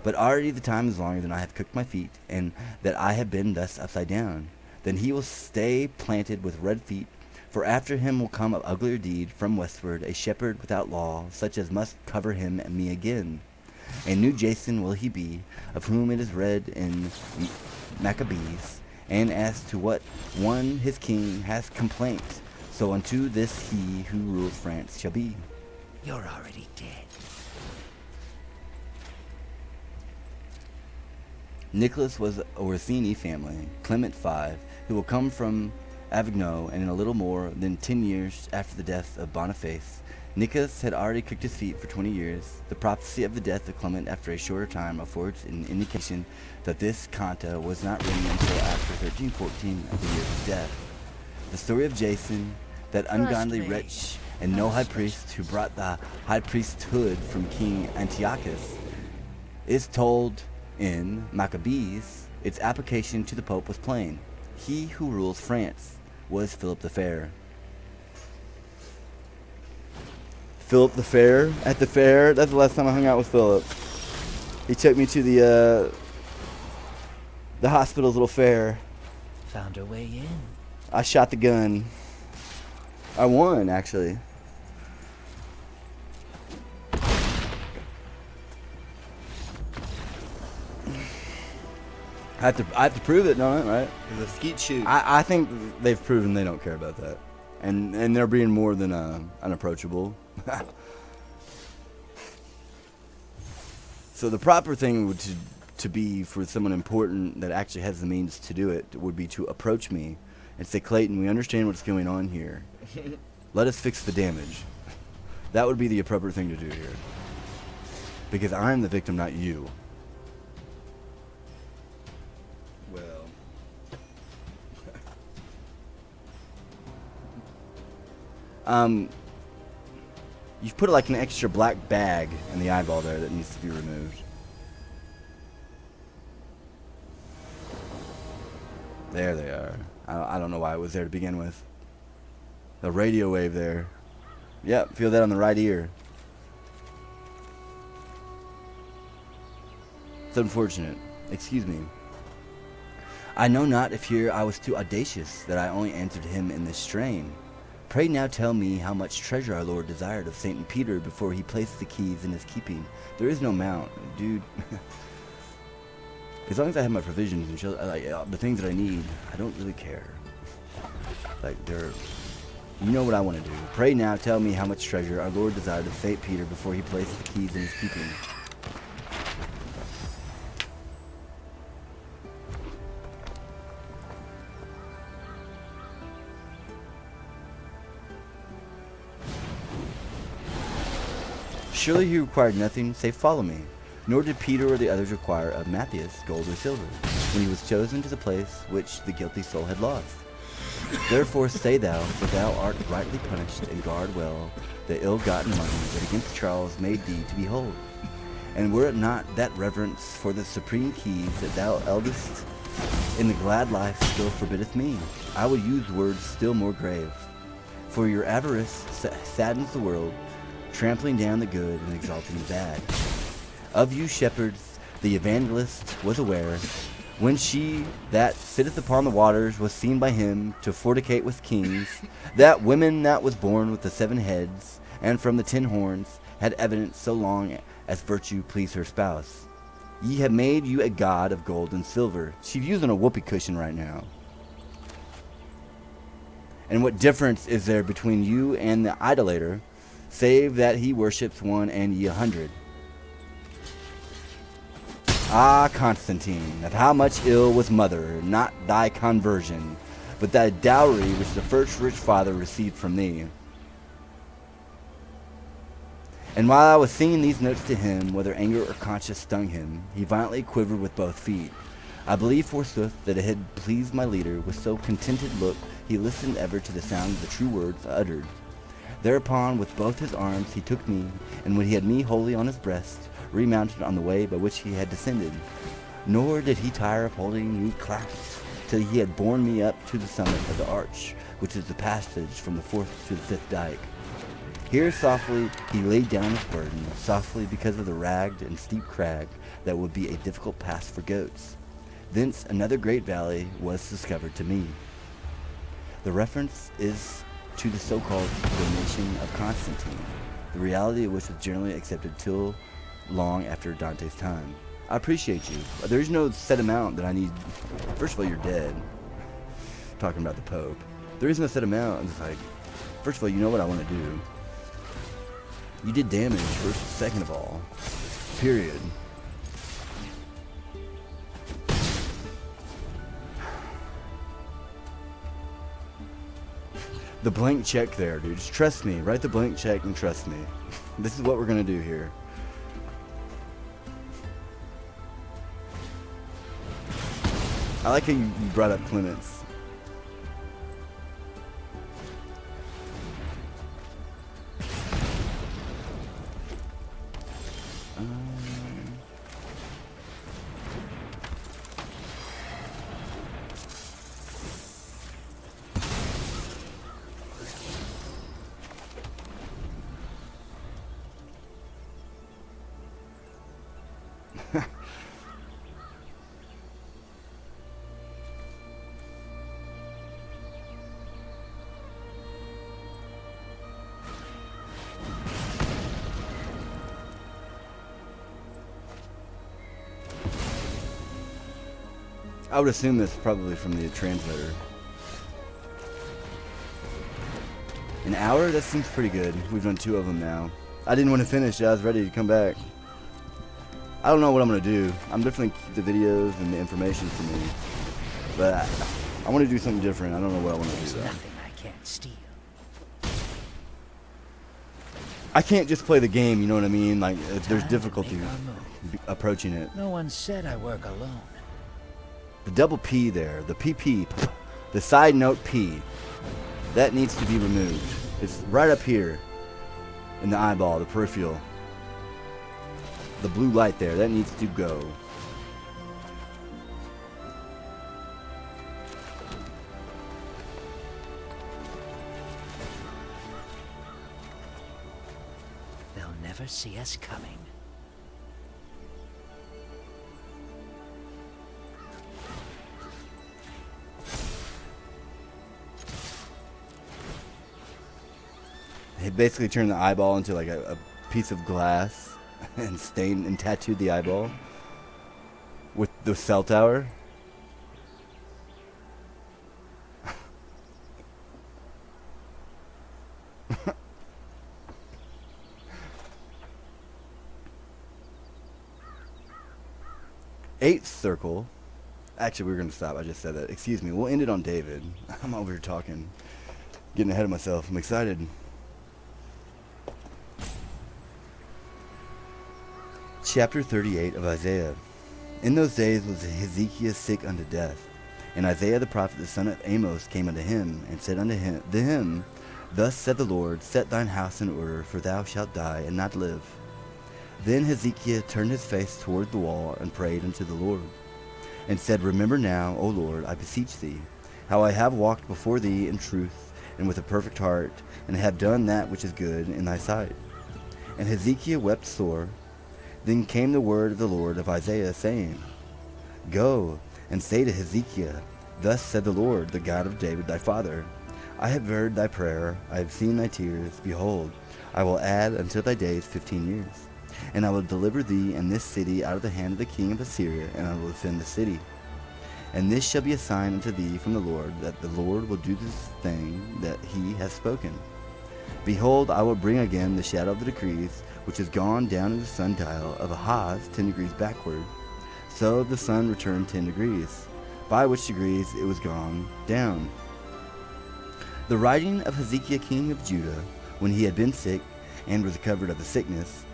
But already the time is longer than I have cooked my feet, and that I have been thus upside down. Then he will stay planted with red feet, for after him will come an uglier deed from westward, a shepherd without law, such as must cover him and me again. A new Jason will he be, of whom it is read in Maccabees, and as to what one his king hath complaint, so unto this he who rules France shall be. You're already dead. Nicholas was a Orsini family, Clement V, who will come from Avignon, and in a little more than 10 years after the death of Boniface, Nicholas had already cooked his feet for 20 years. The prophecy of the death of Clement after a shorter time affords an indication that this canta was not written until after 1314 of the year of his death. The story of Jason, that ungodly Trust me. wretch and no high priest who brought the high priesthood from King Antiochus, is told in Maccabees. Its application to the Pope was plain. He who rules France was Philip the Fair. Philip the Fair at the fair. That's the last time I hung out with Philip. He took me to the hospital's little fair. Found a way in. I shot the gun. I won, actually. I have to prove it, don't I? Right? It's a skeet shoot. I think they've proven they don't care about that, and they're being more than unapproachable. So the proper thing would to be for someone important that actually has the means to do it would be to approach me and say, Clayton, we understand what's going on here. Let us fix the damage. That would be the appropriate thing to do here, because I'm the victim, not you. Well, You've put like an extra black bag in the eyeball there that needs to be removed. There they are. I don't know why it was there to begin with. The radio wave there. Yep, feel that on the right ear. It's unfortunate. Excuse me. I know not if here I was too audacious that I only answered him in this strain. Pray now tell me how much treasure our Lord desired of St. Peter before he placed the keys in his keeping. There is no mount, dude. As long as I have my provisions and the things that I need, I don't really care. Like, you know what I want to do. Pray now tell me how much treasure our Lord desired of St. Peter before he placed the keys in his keeping. Surely he required nothing save follow me, nor did Peter or the others require of Matthias gold or silver, when he was chosen to the place which the guilty soul had lost. Therefore say thou, for thou art rightly punished, and guard well the ill-gotten money that against Charles made thee to behold. And were it not that reverence for the supreme keys that thou eldest in the glad life still forbiddeth me, I would use words still more grave. For your avarice saddens the world, trampling down the good and exalting the bad. Of you shepherds, the evangelist was aware, when she that sitteth upon the waters was seen by him to fornicate with kings, that woman that was born with the 7 heads, and from the 10 horns, had evidence so long as virtue pleased her spouse. Ye have made you a god of gold and silver. She's using a whoopee cushion right now. And what difference is there between you and the idolater, save that he worships one and ye 100? Ah, Constantine, of how much ill was mother, not thy conversion, but thy dowry which the first rich father received from thee. And while I was singing these notes to him, whether anger or conscience stung him, he violently quivered with both feet. I believe forsooth that it had pleased my leader, with so contented look he listened ever to the sound of the true words uttered. Thereupon with both his arms he took me, and when he had me wholly on his breast, remounted on the way by which he had descended. Nor did he tire of holding me clasped till he had borne me up to the summit of the arch, which is the passage from the 4th to the 5th dike. Here softly he laid down his burden, softly because of the ragged and steep crag that would be a difficult pass for goats. Thence another great valley was discovered to me. The reference is to the so-called donation of Constantine, the reality of which was generally accepted till long after Dante's time. I appreciate you. There's no set amount that I need. First of all, you're dead. Talking about the Pope. There is no set amount. It's like, first of all, you know what I want to do. You did damage, second of all. Period. The blank check there, dude. Just trust me. Write the blank check and trust me. This is what we're going to do here. I like how you brought up Clements. I would assume that's probably from the translator. An hour? That seems pretty good. We've done 2 of them now. I didn't want to finish. I was ready to come back. I don't know what I'm going to do. I'm definitely keep the videos and the information for me. But I want to do something different. I don't know what I want to do There's though. nothing I can't steal. I can't just play the game, you know what I mean? Like, there's Time to difficulty make our move. approaching it. No one said I work alone. The double P there, the PP, the side note P, that needs to be removed. It's right up here in the eyeball, the peripheral. The blue light there, that needs to go. They'll never see us coming. They basically turned the eyeball into like a piece of glass and stained and tattooed the eyeball with the cell tower. Eighth circle. Actually, we were going to stop. I just said that. Excuse me. We'll end it on David. I'm over here talking. Getting ahead of myself. I'm excited. Chapter 38 of Isaiah. In those days was Hezekiah sick unto death. And Isaiah the prophet, the son of Amos, came unto him, and said unto him, Thus said the Lord, Set thine house in order, for thou shalt die, and not live. Then Hezekiah turned his face toward the wall, and prayed unto the Lord, and said, Remember now, O Lord, I beseech thee, how I have walked before thee in truth, and with a perfect heart, and have done that which is good in thy sight. And Hezekiah wept sore. Then came the word of the Lord of Isaiah, saying, Go, and say to Hezekiah, Thus said the Lord, the God of David thy father, I have heard thy prayer, I have seen thy tears. Behold, I will add unto thy days 15 years. And I will deliver thee and this city out of the hand of the king of Assyria, and I will defend the city. And this shall be a sign unto thee from the Lord, that the Lord will do this thing that he hath spoken. Behold, I will bring again the shadow of the decrees, which is gone down in the sundial of Ahaz 10 degrees backward. So the sun returned 10 degrees, by which degrees it was gone down. The writing of Hezekiah king of Judah, when he had been sick, and was recovered of the sickness,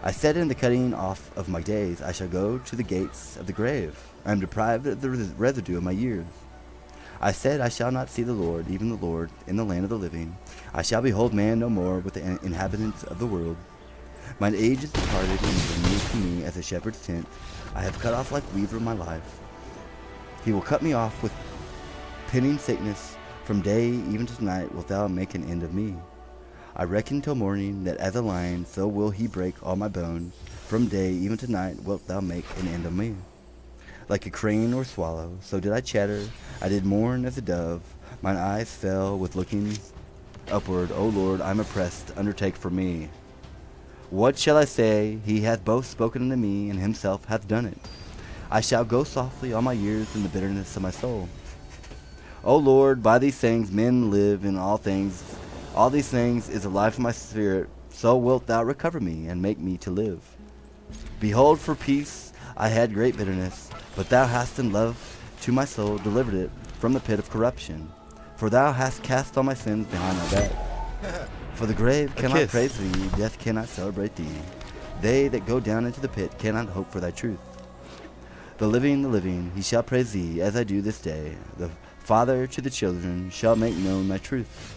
I said in the cutting off of my days, I shall go to the gates of the grave. I am deprived of the residue of my years. I said, I shall not see the Lord, even the Lord, in the land of the living. I shall behold man no more with the inhabitants of the world. Mine age is departed, and is removed from me as a shepherd's tent. I have cut off like weaver my life. He will cut me off with pinning sickness. From day even to night wilt thou make an end of me. I reckon till morning, that as a lion, so will he break all my bones. From day even to night wilt thou make an end of me. Like a crane or swallow, so did I chatter. I did mourn as a dove. Mine eyes fell with looking upward. O Lord, I am oppressed. Undertake for me. What shall I say? He hath both spoken unto me, and himself hath done it. I shall go softly all my years in the bitterness of my soul. O Lord, by these things men live, in all these things is the life of my spirit. So wilt thou recover me, and make me to live. Behold, for peace I had great bitterness, but thou hast in love to my soul delivered it from the pit of corruption. For thou hast cast all my sins behind my back. For the grave cannot praise thee, death cannot celebrate thee. They that go down into the pit cannot hope for thy truth. The living, he shall praise thee, as I do this day. The father to the children shall make known thy truth.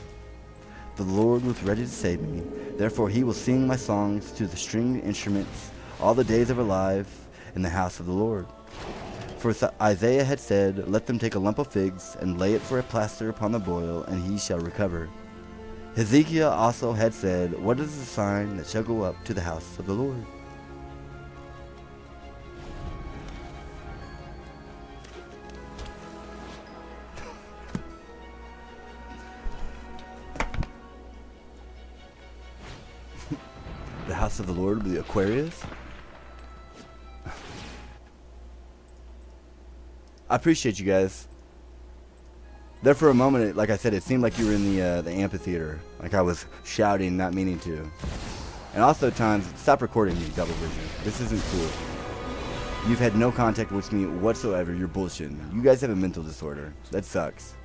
The Lord was ready to save me, therefore he will sing my songs to the stringed instruments all the days of our life in the house of the Lord. For Isaiah had said, Let them take a lump of figs, and lay it for a plaster upon the boil, and he shall recover. Hezekiah also had said, What is the sign that shall go up to the house of the Lord? The house of the Lord, the Aquarius? I appreciate you guys. There for a moment, like I said, it seemed like you were in the amphitheater. Like I was shouting, not meaning to. And also times, stop recording me, Double Vision. This isn't cool. You've had no contact with me whatsoever. You're bullshitting. You guys have a mental disorder. That sucks.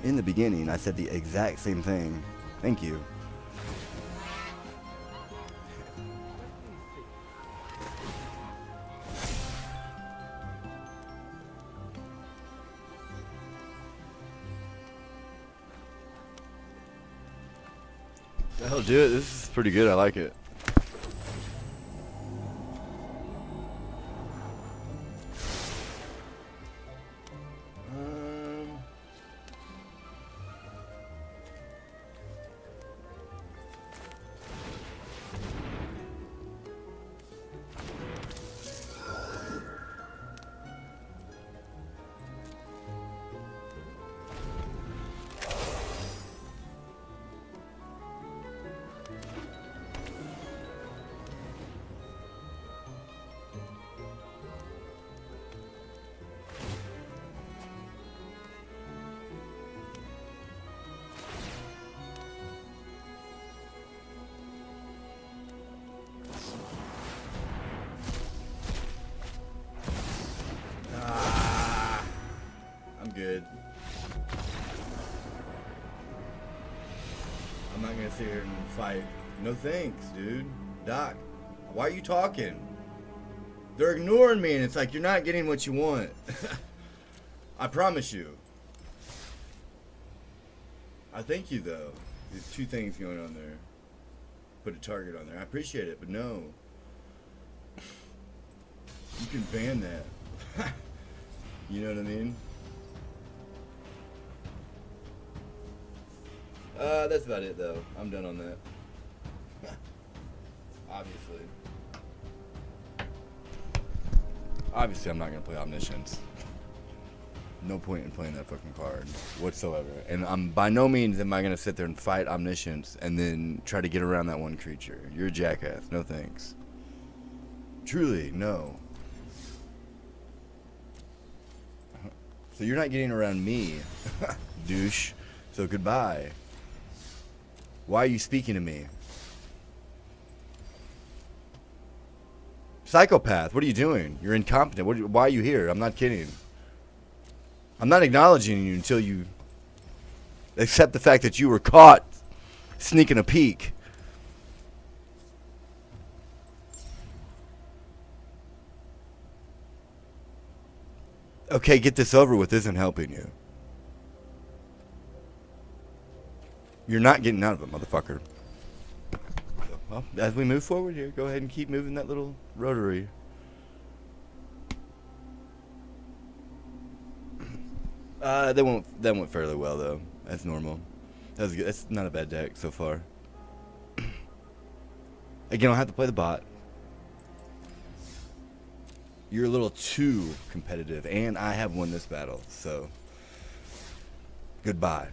In the beginning, I said the exact same thing. Thank you. That'll do it. This is pretty good. I like it. Good. I'm not gonna sit here and fight. No thanks, dude. Doc, why are you talking? They're ignoring me, and it's like you're not getting what you want. I promise you. I thank you, though. There's two things going on there. Put a target on there. I appreciate it, but no. You can ban that. You know what I mean? That's about it, though. I'm done on that. Obviously, I'm not going to play Omniscience. No point in playing that fucking card whatsoever. And I'm by no means am I going to sit there and fight Omniscience and then try to get around that one creature. You're a jackass. No thanks. Truly, no. So you're not getting around me, douche. So goodbye. Why are you speaking to me? Psychopath, what are you doing? You're incompetent. Why are you here? I'm not kidding. I'm not acknowledging you until you accept the fact that you were caught sneaking a peek. Okay, get this over with isn't helping you. You're not getting out of it, motherfucker. Well, as we move forward here, go ahead and keep moving that little rotary. That went fairly well though. That's normal. That was good. That's not a bad deck so far. Again, I'll have to play the bot. You're a little too competitive, and I have won this battle, so goodbye.